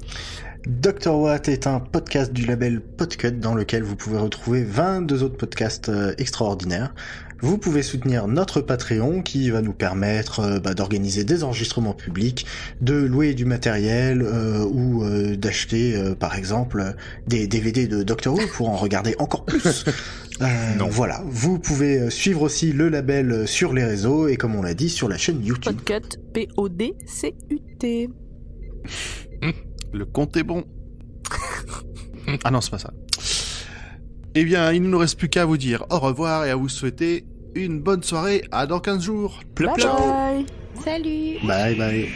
Dr Watt est un podcast du label Podcut dans lequel vous pouvez retrouver 22 autres podcasts extraordinaires. Vous pouvez soutenir notre Patreon qui va nous permettre d'organiser des enregistrements publics, de louer du matériel ou d'acheter par exemple des DVD de Doctor Who pour en regarder encore plus. Voilà, vous pouvez suivre aussi le label sur les réseaux et comme on l'a dit sur la chaîne YouTube. Podcut, P-O-D-C-U-T. Le compte est bon. Ah non, c'est pas ça. Eh bien, il ne nous reste plus qu'à vous dire au revoir et à vous souhaiter une bonne soirée. À dans 15 jours. Bye bye. Salut. Bye bye.